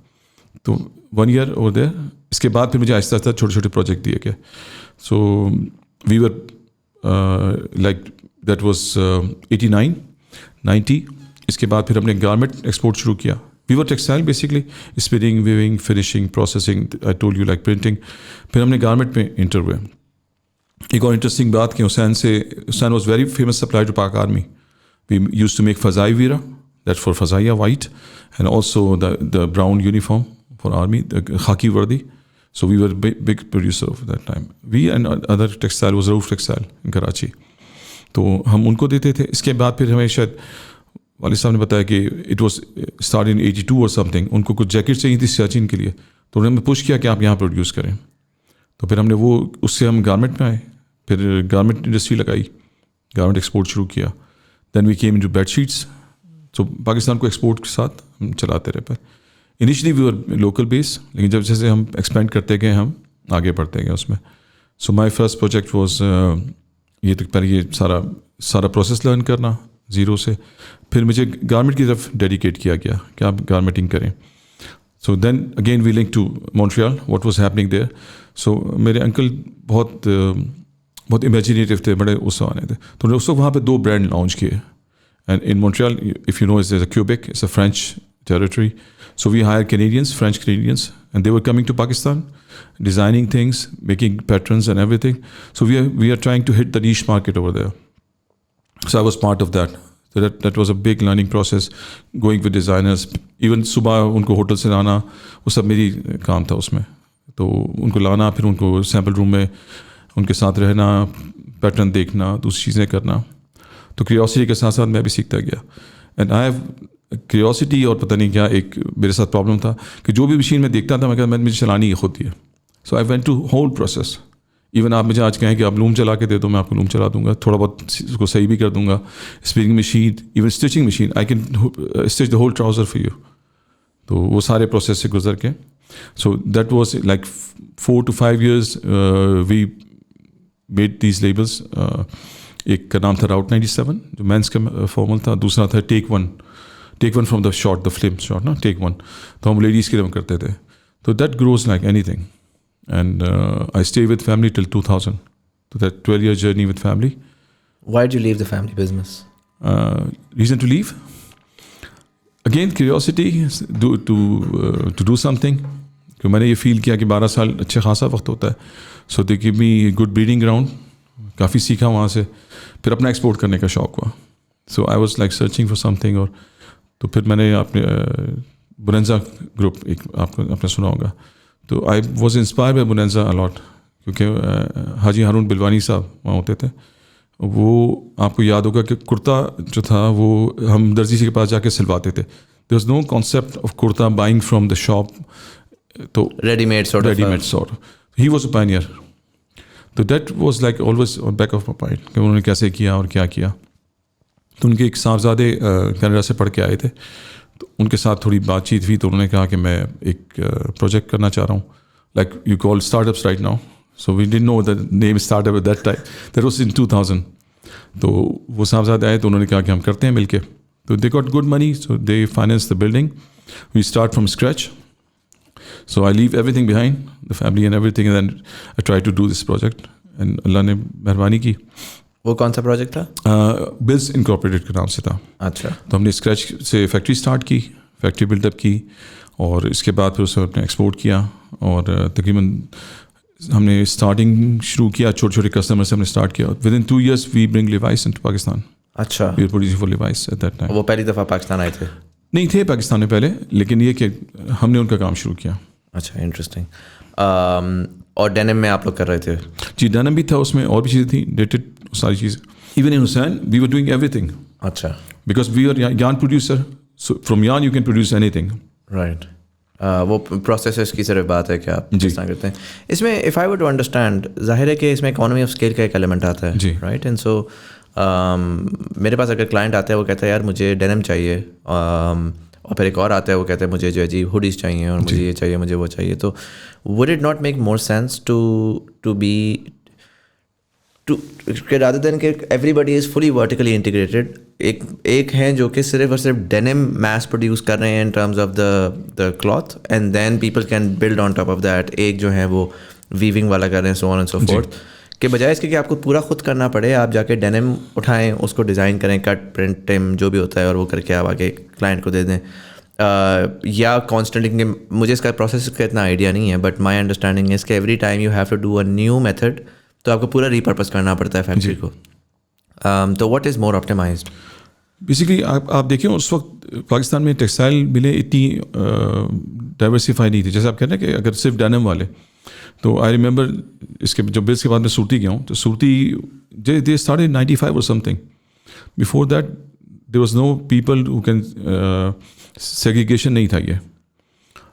تو 1 year اوور دیر. اس کے بعد پھر مجھے آہستہ آہستہ چھوٹے چھوٹے پروجیکٹ دیے گئے. So we were like that was 89-90. اس کے بعد پھر ہم نے گارمنٹ ایکسپورٹ شروع کیا. We were textile basically, spinning, weaving, finishing, processing, I told you like printing. پھر ہم نے گارمنٹ میں انٹر ہوئے. ایک اور انٹرسٹنگ بات کہ Hussain was very famous supply to Pak Army. We use to make فضائی ویرا, دیٹ فار فضائیہ white, and also the brown uniform for army, خاکی وردی. So we were big producer of that time. We and other textile was Rauf textile in Karachi. تو ہم ان کو دیتے تھے. اس کے بعد پھر ہمیں شاید والد صاحب نے بتایا کہ اٹ واز اسٹارٹ ان 82 اور سم تھنگ. ان کو کچھ جیکٹ چاہیے تھی سیاچن کے لیے, تو انہوں نے پوچھ کیا کہ آپ یہاں پروڈیوس کریں. تو پھر ہم نے وہ, اس سے ہم گارمنٹ میں آئے. پھر گارمنٹ انڈسٹری لگائی, گارمنٹ ایکسپورٹ شروع کیا. Then we came into bed sheets. تو پاکستان کو ایکسپورٹ کے ساتھ ہم چلاتے رہے. پر انیشلی وی ور لوکل بیس, لیکن جب جیسے ہم ایکسپینڈ کرتے گئے ہم آگے بڑھتے گئے اس میں. سو مائی فرسٹ پروجیکٹ واز یہ تو پہلے یہ سارا پروسیس لرن کرنا زیرو سے. پھر مجھے گارمنٹ کی طرف ڈیڈیکیٹ کیا گیا کہ آپ گارمنٹنگ کریں. So then again we link to Montreal, what was happening there. سو میرے انکل بہت امیجینیٹیو تھے, بڑے اس زمانے تھے. تو انہوں نے اس وقت وہاں پہ 2 برانڈ لانچ کیے. And in Montreal if you know is a Quebec, it's a French territory. So we hired Canadians, French Canadians, and they were coming to Pakistan, designing things, making patterns and everything. So we are trying to hit the niche market over there. So I was part of that. So that was a big learning process, going with designers. Even صبح ان کو hotel سے لانا وہ سب میری کام تھا اس میں. تو ان کو لانا, پھر ان کو سیمپل روم میں ان کے ساتھ رہنا, پیٹرن دیکھنا, دوسری چیزیں کرنا. تو کریوسٹی کے ساتھ ساتھ میں بھی سیکھتا گیا. اینڈ آئی ہیو کریوسٹی, اور پتہ نہیں کیا ایک میرے ساتھ پرابلم تھا کہ جو بھی مشین میں دیکھتا تھا میں کہتا مجھے چلانی خود ہی ہے. So I went to whole process. Even آپ مجھے آج کہیں کہ آپ لوم چلا کے دے دو, میں آپ کو لوم چلا دوں گا, تھوڑا بہت اس کو صحیح بھی کر دوں گا. Spinning machine, even stitching machine, I can stitch the whole trouser for you. تو وہ سارے پروسیس سے گزر کے, so that was like 4 to 5 years we made these labels. ایک کا نام تھا راؤٹ 97 جو مینس کا فارمل تھا, دوسرا تھا take one from the short, the film short نا, ٹیک ون. تو ہم لیڈیز کے لیے کرتے تھے. تو دیٹ گروز لائک اینی تھنگ. And I stayed with family till 2000. So that 12-year journey with family. Why did you leave the family business? Reason to leave? Again, curiosity to do something. کہ میں نے یہ فیل کیا کہ 12 سال اچھا خاصا وقت ہوتا ہے. So they give me good breeding ground. کافی سیکھا وہاں سے. پھر اپنا ایکسپورٹ کرنے کا شوق ہوا. So I was like searching for something. اور تو پھر میں نے اپنے Bonanza گروپ, ایک آپ نے سنا ہوگا. تو I was inspire by Bonanza a lot, کیونکہ حاجی ہارون بلوانی صاحب وہاں ہوتے تھے. وہ آپ کو یاد ہوگا کہ کرتا جو تھا وہ ہم درزی کے پاس جا کے سلواتے تھے. There was no concept of kurta buying from the shop. تو ready made shirt. He was a pioneer. تو that was like always back of my mind کہ انہوں نے کیسے کیا اور کیا کیا. تو ان کے ایک صاحبزادے کینیڈا سے پڑھ کے آئے تھے, تو ان کے ساتھ تھوڑی بات چیت ہوئی. تو انہوں نے کہا کہ میں ایک پروجیکٹ کرنا چاہ رہا ہوں, like you call startups right now. So we don't know the name startup at that time, that was in 2000. تو وہ صاحبزادے آئے تو انہوں نے کہا کہ ہم کرتے ہیں مل کے. تو they got good money, so they finance the building. We start from scratch. So I leave everything behind, the family and everything, and I try to do this project. And Allah نے مہربانی کی. وہ کون سا project تھا؟ Bills incorporated کے نام سے تھا. اچھا. تو ہم نے اسکریچ سے فیکٹری اسٹارٹ کی, فیکٹری بلڈ اپ کی, اور اس کے بعد پھر اسے اپنے ایکسپورٹ کیا. اور تقریباً ہم نے اسٹارٹنگ شروع کیا, چھوٹے چھوٹے کسٹمر سے ہم نے اسٹارٹ کیا. Within 2 years we bring Levi's into Pakistan. اچھا. We are producing for Levi's at that time. وہ پہلی دفعہ پاکستان آئے تھے؟ نہیں تھے پاکستان میں پہلے, لیکن یہ کہ ہم نے ان کا کام شروع کیا. اچھا, انٹرسٹنگ. اور ڈینم میں آپ لوگ کر رہے تھے؟ جی, ڈینم بھی تھا, اس میں اور بھی چیزیں تھیں ریلیٹڈ, ساری چیزیں. Even in Hussain we were doing everything. اچھا. Because we are yarn producer, so from yarn you can produce anything. Right. وہ پروسیسز کی صرف بات ہے کہ آپ جس طرح کرتے ہیں. اس میں if I would to understand, ظاہر ہے کہ اس میں اکانومی آف اسکیل کا ایک ایلیمنٹ آتا ہے. رائٹ. اینڈ سو میرے پاس اگر کلائنٹ آتا ہے وہ کہتا ہے یار مجھے ڈینم چاہیے, اور پھر ایک اور آتا ہے وہ کہتا ہے مجھے جو ہے جی ہوڈیز چاہیے, اور مجھے یہ چاہیے, مجھے وہ چاہیے. تو would it not make more sense to be rather than کہ everybody is fully vertically integrated, ایک ہیں جو کہ صرف اور صرف ڈینم میس پروڈیوس کر رہے ہیں in terms of the cloth, and then people can build on top of that. ایک جو ہیں وہ weaving والا کر رہے ہیں, so on and so forth, کہ بجائے اس کے کہ آپ کو پورا خود کرنا پڑے, آپ جا کے ڈینم اٹھائیں, اس کو ڈیزائن کریں, کٹ پرنٹ ٹیم جو بھی ہوتا ہے, اور وہ کر کے آپ آگے کلائنٹ کو دے دیں. یا کانسٹنٹلی, مجھے اس کا پروسیس کا اتنا آئیڈیا نہیں ہے, بٹ مائی انڈرسٹینڈنگ از کہ every time you have to do a new method, تو آپ کو پورا ریپرپز کرنا پڑتا ہے فیکٹری کو. تو what is more optimised? Basically آپ دیکھیں اس وقت پاکستان میں ٹیکسٹائل ملیں اتنی ڈائیورسیفائی نہیں تھی. جیسے آپ کہتے ہیں کہ اگر صرف ڈینم والے, تو آئی ریمبر اس کے جب بلز کے بعد میں سورتی گیا ہوں, تو سورتی دے اسٹارٹڈ 95 اور something. Before that there was no people who can, segregation نہیں تھا. یہ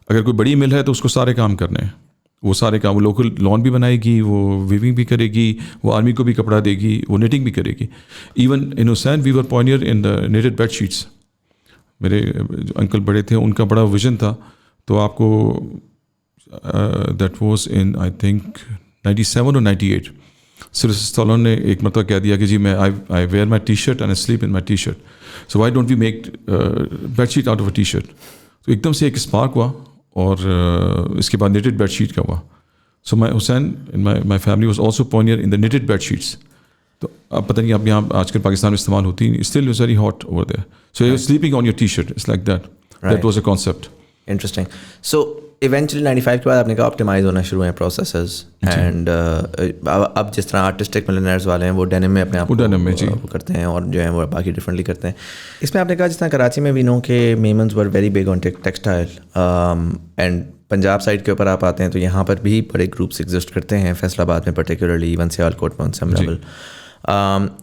اگر کوئی بڑی مل ہے تو اس کو سارے کام کرنے ہیں, وہ سارے کام, وہ لوکل لان بھی بنائے گی, وہ ویونگ بھی کرے گی, وہ آرمی کو بھی کپڑا دے گی, وہ نیٹنگ بھی کرے گی. Even in Hussain we were pioneer in the knitted bed sheets. میرے جو انکل بڑے تھے ان کا بڑا ویژن تھا. تو آپ کو that was in I think 97 اور 98, سرسالون نے ایک مرتبہ کہہ دیا کہ جی میں I wear my T shirt and I sleep in my T shirt, so why don't we make bed sheet out of a T shirt. تو ایک دم سے ایک اسپارک ہوا, اور اس کے بعد نیٹڈ بیڈ شیٹ کا ہوا. So my Hussain my family was also pioneer in the knitted bed sheets. تو اب پتہ نہیں اب یہاں آج کل پاکستان میں استعمال ہوتی ہیں, still is very hot over there. So you are sleeping on your T shirt, it's like that. That was a concept. Interesting. So eventually 95 کے بعد آپ نے کہا آپٹیمائز ہونا شروع ہیں پروسیسز اینڈ اب جس طرح آرٹسٹک ملینئرز والے ہیں وہ ڈینم میں اپنے آپ کو کرتے ہیں اور جو ہے وہ باقی ڈفرینٹلی کرتے ہیں. اس میں آپ نے کہا جس طرح کراچی میں بھی نو کہ Memons were very big on textile and Punjab side کے اوپر آپ آتے ہیں تو یہاں پر بھی بڑے گروپس ایگزسٹ کرتے ہیں فیصل آباد میں پرٹیکولرلی ایون سیالکوٹ میں سم لیول.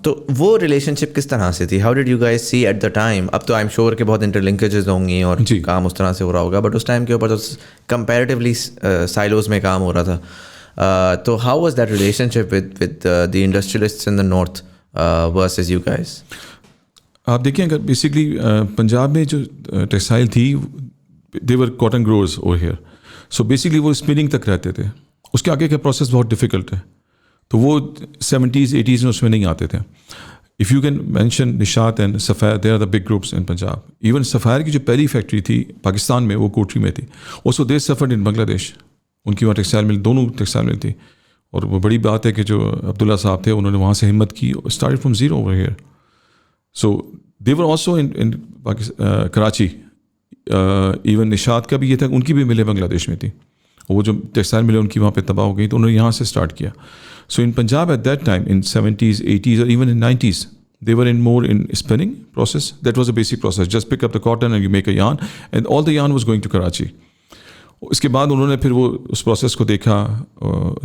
تو وہ ریلیشن شپ کس طرح سے تھی؟ How did you guys see at the time? اب تو آئی ایم شیور کہ بہت انٹر لنکیجز ہوں گی اور کام اس طرح سے ہو رہا ہوگا, بٹ اس ٹائم کے اوپر تو کمپیریٹیولی سائلوز میں کام ہو رہا تھا. تو how was that relationship with the industrialists in the north versus you guys? آپ دیکھیں اگر بیسکلی پنجاب میں جو ٹیکسٹائل تھی they were cotton growers over here, so basically وہ اسپننگ تک رہتے تھے. اس کے آگے کا پروسیس بہت ڈیفیکلٹ ہے, تو وہ 70s 80s میں اس میں نہیں آتے تھے. If you can mention Nishat and Sapphire, they are the big groups in Punjab. Even Sapphire کی جو پہلی فیکٹری تھی پاکستان میں وہ کوٹری میں تھی. آلسو دے سفرڈ ان بنگلہ دیش. ان کی وہاں ٹیکسٹائل مل, دونوں ٹیکسٹائل مل تھی. اور وہ بڑی بات ہے کہ جو عبداللہ صاحب تھے انہوں نے وہاں سے ہمت کی, start from zero over here. So they were also in Karachi. Even Nishat کا بھی یہ تھا, ان کی بھی ملیں بنگلہ دیش میں تھی. وہ جو ٹیکسٹائل ملیں ان کی وہاں پہ تباہ ہو گئی, تو انہوں نے یہاں سے اسٹارٹ کیا. So in Punjab at that time, in 70s, 80s, or even in 90s, they were more in spinning process. That was a basic process. Just pick up the cotton and you make a yarn, and all the yarn was going to Karachi. اس کے بعد انہوں نے پھر وہ اس process کو دیکھا,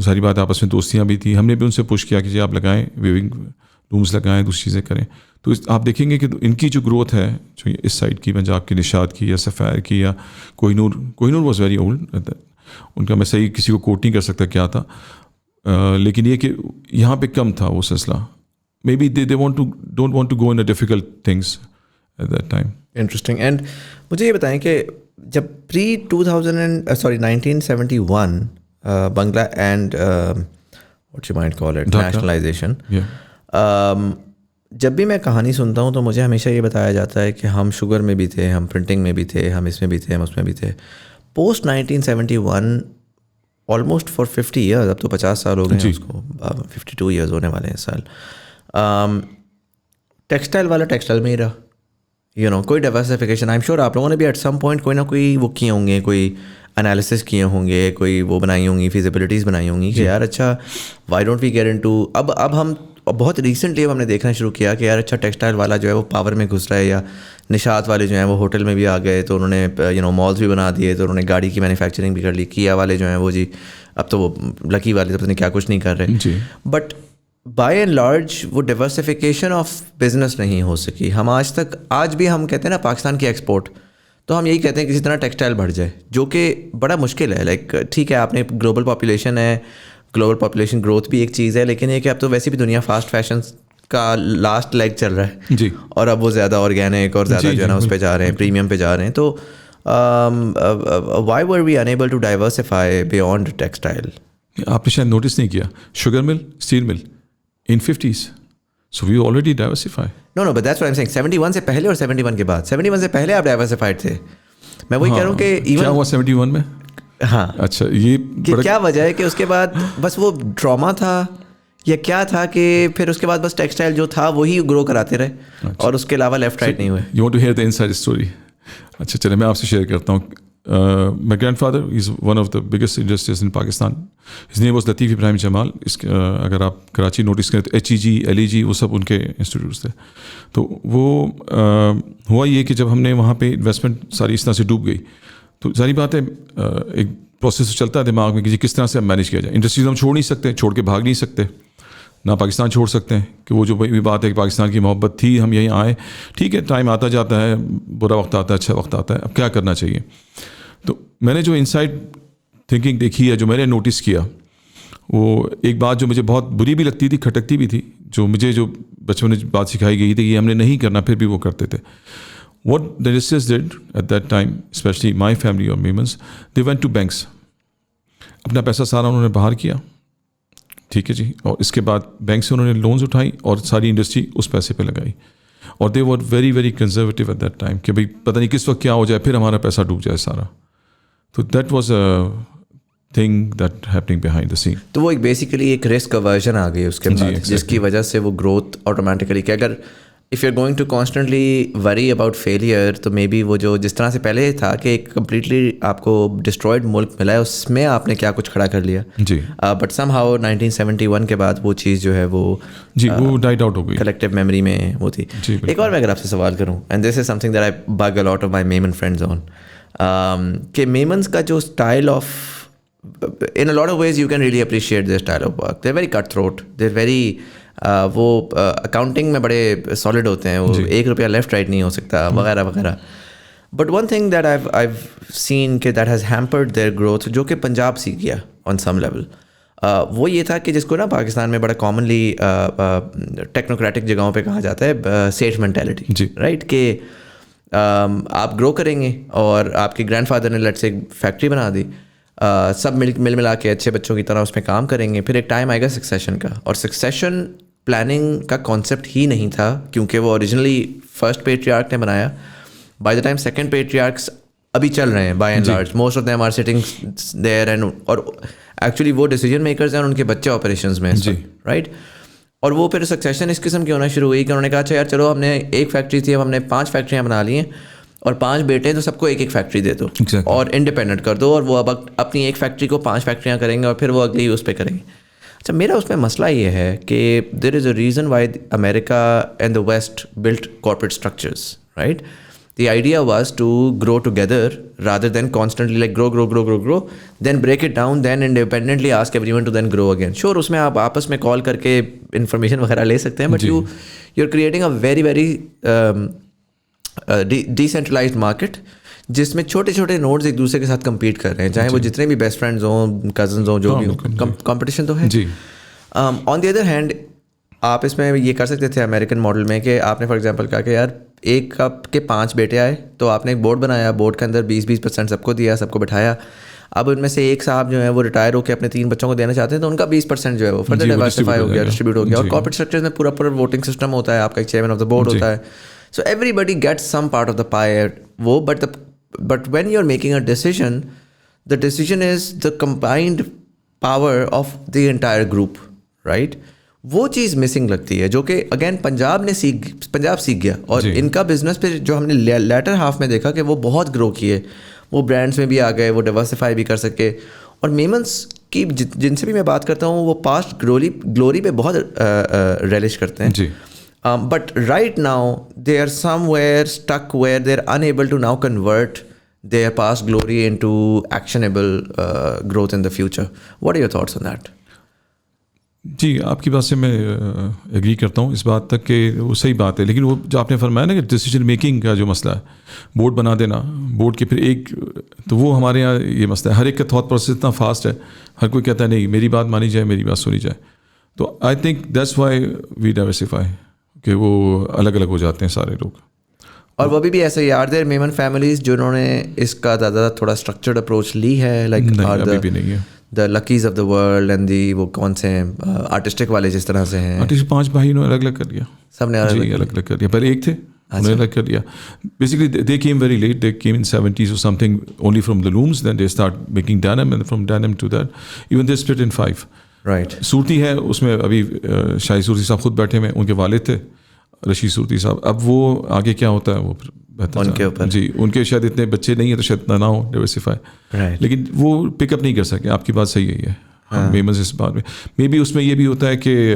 ظاہری بات آپس میں دوستیاں بھی تھیں. ہم نے بھی ان سے پوچھ کیا کہ جی آپ لگائیں, ویونگ لومس لگائیں, دوسری چیزیں کریں. تو آپ دیکھیں گے کہ ان کی جو گروتھ ہے جو اس سائڈ کی, پنجاب کی نشاط کی یا سفیر کی یا Koh Noor was very old. ان کا میں صحیح کسی کو کوٹ نہیں کر سکتا کیا تھا, لیکن یہ کہ یہاں پہ کم تھا وہ سلسلہ. Maybe they don't want to go in difficult things at that time. Interesting. And مجھے یہ بتائیں کہ جب pre 1971 Bangla and what you might call it nationalization, جب بھی میں کہانی سنتا ہوں تو مجھے ہمیشہ یہ بتایا جاتا ہے کہ ہم شوگر میں بھی تھے, ہم پرنٹنگ میں بھی تھے, ہم اس میں بھی تھے, ہم اس میں بھی تھے. پوسٹ 1971 آلموسٹ فار 50 ایئرز, اب تو 50 سال ہو گئے ہیں اس کو, 52 ایئرز ہونے والے ہیں اس سال, ٹیکسٹائل والا ٹیکسٹائل میں ہی رہا. یو نو کوئی ڈائیورسفیکیشن آئی ایم شیور آپ لوگوں نے بھی ایٹ سم پوائنٹ کوئی نہ کوئی وہ کیے ہوں گے, کوئی انالیسس کیے ہوں گے, کوئی وہ بنائی ہوں گی, فیزیبلٹیز بنائی ہوں گی کہ یار اچھا why don't we get into. اب ہم بہت ریسنٹلی اب ہم نے دیکھنا شروع کیا کہ یار اچھا ٹیکسٹائل والا جو ہے وہ پاور میں گھس رہا ہے, یا نشاط والے جو ہیں وہ ہوٹل میں بھی آ گئے تو انہوں نے یو نو مالز بھی بنا دیے, تو انہوں نے گاڑی کی مینوفیکچرنگ بھی کر لی. کیا والے جو ہیں وہ جی اب تو وہ لکی والے تو پتہ نہیں کیا کچھ نہیں کر رہے. بٹ بائی اینڈ لارج وہ ڈائیورسفیکیشن آف بزنس نہیں ہو سکی. ہم آج بھی ہم کہتے ہیں نا پاکستان کی ایکسپورٹ, تو ہم یہی کہتے ہیں کسی طرح ٹیکسٹائل بڑھ جائے, جو کہ بڑا مشکل ہے. لائک ٹھیک ہے آپ نے گلوبل پاپولیشن ہے, گلوبل پاپولیشن گروتھ بھی ایک چیز ہے, لیکن یہ کہ اب تو ویسے بھی دنیا فاسٹ فیشن کا لاسٹ لیگ چل رہا ہے جی, اور اب وہ زیادہ آرگینک اور زیادہ جو ہے نا اس پہ جا رہے ہیں, پریمیم پہ جا رہے ہیں. تو why were we enable to diversify beyond textile? آپ نے شاید نوٹس نہیں کیا, شوگر مل, اسٹیل مل in 50s, so we already diversified. No, but that's what I'm saying. 71 سے پہلے اور 71 کے بعد. 71 سے پہلے آپ ڈائیورسفائڈ تھے. میں وہی کہہ رہا ہوں کہ کیا ہوا 71 میں. ہاں اچھا, یہ کیا وجہ ہے کہ اس کے بعد بس وہ ڈراما تھا یا کیا تھا کہ پھر اس کے بعد بس ٹیکسٹائل جو تھا وہی گرو کراتے رہے اور اس کے علاوہ لیفٹ رائٹ نہیں ہوئے. You want to hear the inside story? اچھا چلے میں آپ سے شیئر کرتا ہوں. My grandfather is one of the biggest industrialists in Pakistan. His name was Latif Ibrahim Jamal. اگر آپ کراچی نوٹس کریں تو HEG, LEG وہ سب ان کے انسٹیٹیوٹس تھے. تو وہ ہوا یہ کہ جب ہم نے وہاں پہ انویسٹمنٹ ساری اس طرح سے ڈوب گئی, تو ظاہری بات ہے ایک پروسیس چلتا ہے دماغ میں کہ کس طرح سے ہم مینیج کیا جائے. انڈسٹریز ہم چھوڑ نہیں سکتے, چھوڑ کے بھاگ نہیں سکتے, نہ پاکستان چھوڑ سکتے ہیں کہ وہ جو بھی بات ہے کہ پاکستان کی محبت تھی, ہم یہیں آئے, ٹھیک ہے ٹائم آتا جاتا ہے, برا وقت آتا ہے, اچھا وقت آتا ہے, اب کیا کرنا چاہیے. تو میں نے جو انسائڈ تھنکنگ دیکھی ہے, جو میں نے نوٹس کیا, وہ ایک بات جو مجھے بہت بری بھی لگتی تھی, کھٹکتی بھی تھی, جو مجھے جو بچپن میں بات سکھائی گئی تھی کہ ہم نے نہیں کرنا, پھر بھی وہ کرتے تھے. What the Industrialists did at that time, especially my family or Memons, they went to banks. اپنا پیسہ سارا انہوں نے باہر کیا, ٹھیک ہے جی, اور اس کے بعد بینک سے انہوں نے لونز اٹھائی اور ساری انڈسٹری اس پیسے پہ لگائی. اور they were very very conservative at that time کہ بھائی پتہ نہیں کس وقت کیا ہو جائے, پھر ہمارا پیسہ ڈوب جائے سارا. تو that was a thing that happening behind the scene. تو وہ ایک بیسیکلی ایک رسک اورژن آ گئی اس کے بعد, جس کی وجہ سے وہ گروتھ آٹومیٹیکلی کہ اگر if you're going to constantly worry about failure, تو مے بی وہ جو جس طرح سے پہلے تھا کہ ایک کمپلیٹلی آپ کو ڈسٹرائڈ ملک ملا ہے اس میں آپ نے کیا کچھ کھڑا کر لیا جی. بٹ سم ہاؤ 1971 کے بعد وہ چیز جو ہے وہ وہ ڈائٹ آؤٹ ہو گئی کلیکٹیو میموری میں وہ تھی. ایک اور میں اگر آپ سے سوال کروں, and this is something that I bug a lot of my Memon friends on, کہ میمنس کا جو style of in a lot of ways you can really appreciate their style of work. They're very cutthroat, they're very وہ accounting میں بڑے solid ہوتے ہیں, وہ ایک روپیہ لیفٹ رائٹ نہیں ہو سکتا وغیرہ وغیرہ. But one thing that I've seen کہ that has hampered their growth, جو کہ پنجاب سیکھ گیا آن سم لیول, وہ یہ تھا کہ جس کو نا پاکستان میں بڑا کامنلی ٹیکنوکریٹک جگہوں پہ کہا جاتا ہے سیٹ مینٹیلٹی, رائٹ, کہ آپ گرو کریں گے اور آپ کے گرینڈ فادر نے لیٹس سے ایک فیکٹری بنا دی, سب مل ملا کے اچھے بچوں کی طرح اس میں کام کریں گے, پھر ایک ٹائم آئے گا سکسیشن کا, اور سکسیشن پلاننگ کا کانسیپٹ ہی نہیں تھا کیونکہ وہ اوریجنلی فرسٹ پیٹریارک نے بنایا. By the time second patriarchs ابھی چل رہے ہیں by and large, most of them are sitting there, and اور ایکچولی وہ ڈیسیجن میکرز ہیں اور ان کے بچے آپریشنز میں, رائٹ. اور وہ پھر سکسیشن اس قسم کی ہونا شروع ہوئی کہ انہوں نے کہا اچھا یار چلو ہم نے ایک فیکٹری تھی, اب ہم نے 5 فیکٹریاں بنا لی ہیں اور 5 بیٹے ہیں, تو سب کو ایک فیکٹری دے دو اور انڈیپینڈنٹ کر دو, اور وہ اب اپنی ایک فیکٹری کو 5 فیکٹریاں کریں گے اور پھر وہ اگلی اس پہ کریں گے. اچھا, میرا اس میں مسئلہ یہ ہے کہ there is a reason why America and the west built corporate structures, right. The idea was to grow together rather than constantly like grow, then break it down, then independently ask everyone to then grow again. Sure, اس میں آپ آپس میں کال کر کے information وغیرہ لے سکتے ہیں, but you're creating a very very decentralized market جس میں چھوٹے چھوٹے نوڈز ایک دوسرے کے ساتھ کمپیٹ کر رہے ہیں, چاہے وہ جتنے بھی بیسٹ فرینڈز ہوں, کزنز ہوں, جو بھی ہوں, کمپٹیشن تو ہے. آن دی ادر ہینڈ آپ اس میں یہ کر سکتے تھے امریکن ماڈل میں کہ آپ نے فار ایگزامپل کہا کہ یار ایک کپ کے 5 بیٹے آئے, تو آپ نے ایک بورڈ بنایا, بورڈ کے اندر 20% سب کو دیا, سب کو بٹھایا. اب ان میں سے ایک صاحب جو ہے وہ ریٹائر ہو کے اپنے 3 بچوں کو دینا چاہتے ہیں, تو ان کا 20% جو ہے وہ فردر ڈائیورسفائی ہو گیا, ڈسٹریبیوٹ ہو گیا. اور کارپوریٹ اسٹرکچر میں پورا ووٹنگ سسٹم ہوتا ہے, آپ کا ایک چیئرمین آف دا بورڈ ہوتا ہے, so everybody gets some part of the pie. وہ but when you are making a decision, the decision is the combined power of the entire group, right. وہ چیز missing لگتی ہے جو کہ again Punjab سیکھ گیا, اور ان کا بزنس پہ جو ہم نے لیٹر ہاف میں دیکھا کہ وہ بہت گرو کیے, وہ برانڈس میں بھی آ گئے, وہ ڈائیورسفائی بھی کر سکے. اور میمنس کی جن سے بھی میں بات کرتا ہوں وہ پاسٹ گلوری پہ بہت ریلش کرتے ہیں, but right now they are somewhere stuck where they are unable to now convert their past glory into actionable growth in the future. What are your thoughts on that? جی, آپ کی بات سے میں agri کرتا ہوں اس بات تک کہ وہ صحیح بات ہے, لیکن وہ جو آپ نے فرمایا نا کہ ڈیسیجن میکنگ کا جو مسئلہ ہے, بورڈ بنا دینا, بورڈ کے پھر ایک, تو وہ ہمارے یہاں یہ مسئلہ ہے. ہر ایک کا تھاٹ پروسیس اتنا فاسٹ ہے, ہر کوئی کہتا ہے نہیں میری بات مانی جائے, میری بات سنی جائے. تو I think that's why we diversify, کہ وہ الگ الگ ہو جاتے ہیں سارے لوگ. اور وہ بھی ایسے یار دیر میمن فیملیز جنہوں نے اس کا زیادہ تھوڑا اسٹرکچرڈ اپروچ لی ہے, لائک ابھی بھی نہیں ہے the likes of the world and the, وہ کون سے ہیں آرٹسٹک والے جس طرح سے ہیں, آرٹسٹ 5 بھائی انہوں نے الگ الگ کر لیا, سب نے الگ الگ کر لیا. پہلے ایک تھے, انہوں نے الگ کر لیا. Basically they came very late, they came in 70s or something only from the looms, then they start making denim, and from denim to that even they split in 5. Right. صورتی ہے اس میں, ابھی شاہی صورتی صاحب خود بیٹھے ہوئے, ان کے والد تھے رشید صورتی صاحب. اب وہ آگے کیا ہوتا ہے وہ ان کے اوپر, جی ان کے شاید اتنے بچے نہیں ہیں تو شاید نہ ہو ڈائیورسفائی, لیکن وہ پک اپ نہیں کر سکے. آپ کی بات صحیح ہے, یہ میمنز اس بات میں مے بی اس میں یہ بھی ہوتا ہے کہ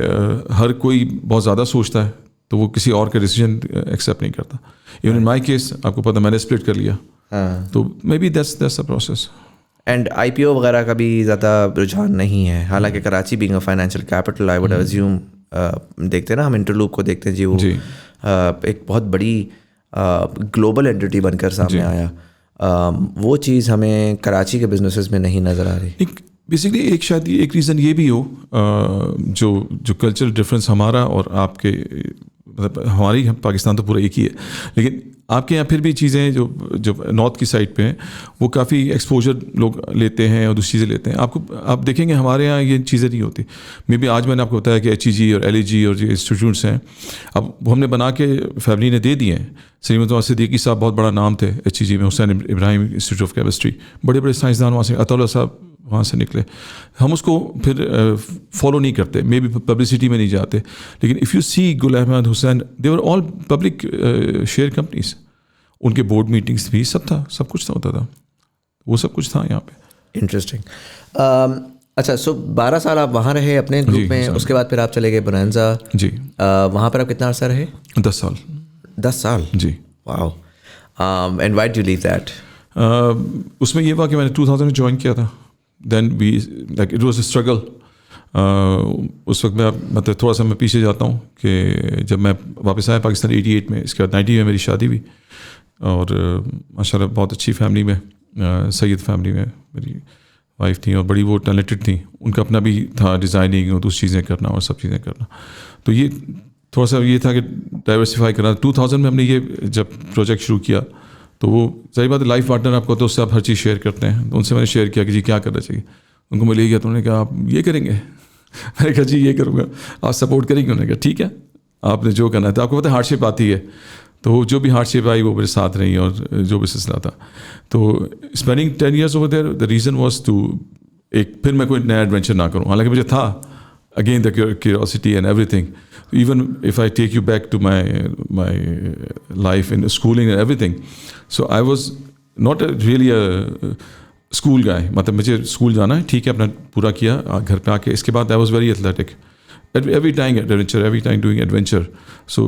ہر کوئی بہت زیادہ سوچتا ہے تو وہ کسی اور کا ڈیسیجن ایکسیپٹ نہیں کرتا. ایون ان مائی کیس آپ کو پتہ میں نے اسپلٹ کر لیا, تو maybe that's a process. And I P O وغیرہ کا بھی زیادہ رجحان نہیں ہے, حالانکہ Karachi being a financial capital I would assume, دیکھتے ہیں نا ہم انٹرلوپ کو دیکھتے ہیں جی, وہ ایک بہت بڑی گلوبل اینٹی بن کر سامنے آیا. وہ چیز ہمیں کراچی کے بزنسز میں نہیں نظر آ رہی. بیسکلی ایک شاید ایک ریزن یہ بھی ہو, جو کلچرل ڈفرینس ہمارا اور آپ کے, مطلب ہماری پاکستان تو پورا ایک ہی ہے, لیکن آپ کے یہاں پھر بھی چیزیں جو نارتھ کی سائڈ پہ ہیں وہ کافی ایکسپوجر لوگ لیتے ہیں اور دوسری چیزیں لیتے ہیں. آپ دیکھیں گے ہمارے یہاں یہ چیزیں نہیں ہوتی. مے بی آج میں نے آپ کو بتایا کہ HEG اور LAG اور جو انسٹیٹیوٹس ہیں, اب وہ ہم نے بنا کے فیملی نے دے دیے ہیں. صدیقی صاحب بہت بڑا نام تھے HEG میں, حسین ابراہیم انسٹیٹیوٹ آف کیمسٹری, بڑے بڑے سائنسدان وہاں سے, عطا اللہ صاحب وہاں سے نکلے. ہم اس کو پھر فالو نہیں کرتے, مے بی پبلسٹی میں نہیں جاتے, لیکن if you see Gul Ahmed, Hussain, they were all public share companies, ان کے بورڈ میٹنگس بھی سب تھا, سب کچھ ہوتا تھا, وہ سب کچھ تھا یہاں پہ. انٹرسٹنگ. اچھا, سو 12 سال آپ وہاں رہے اپنے گروپ میں, اس کے بعد پھر آپ چلے گئے بونانزا. جی. وہاں پر آپ کتنا عرصہ رہے؟ 10 سال. 10 سال. جی. Wow. And why do you leave that? اس میں یہ ہوا کہ میں نے 2000 میں جوائن کیا تھا. Then we like it was a struggle. اس وقت میں مطلب تھوڑا سا میں پیچھے جاتا ہوں کہ جب میں واپس آیا پاکستان 88 میں, اس کے بعد 90 میں میری شادی ہوئی, اور ماشاء اللہ بہت اچھی فیملی میں, سید فیملی میں میری وائف تھیں, اور بڑی وہ ٹیلنٹڈ تھیں. ان کا اپنا بھی تھا ڈیزائننگ اور دوسری چیزیں کرنا اور سب چیزیں کرنا. تو یہ تھوڑا سا یہ تھا کہ ڈائیورسفائی کرنا. 2000 میں ہم نے یہ جب پروجیکٹ شروع کیا تو وہ ظاہر بات ہے لائف پارٹنر آپ کو تو اس سے آپ ہر چیز شیئر کرتے ہیں. تو ان سے میں نے شیئر کیا کہ جی کیا کرنا چاہیے. ان کو میں لے گیا تو انہوں نے کہا آپ یہ کریں گے, میں نے کہا جی یہ کروں گا, آپ سپورٹ کریں گے. انہوں نے کہا ٹھیک ہے, آپ نے جو کرنا ہے. تو آپ کو پتہ ہے ہارڈ شپ آتی ہے, تو جو بھی ہارڈ شپ آئی وہ میرے ساتھ رہی, اور جو بھی سلسلہ تھا. تو spending 10 years over there, the reason was to ایک پھر میں کوئی نیا ایڈونچر نہ کروں. حالانکہ مجھے تھا again the curiosity and everything. Even if I take you back to my life in schooling and everything, so I was not really school guy. مطلب مجھے اسکول جانا ہے, ٹھیک ہے, اپنا پورا کیا گھر پہ آ کے. اس کے بعد I was very athletic, every time adventure, every time doing adventure. So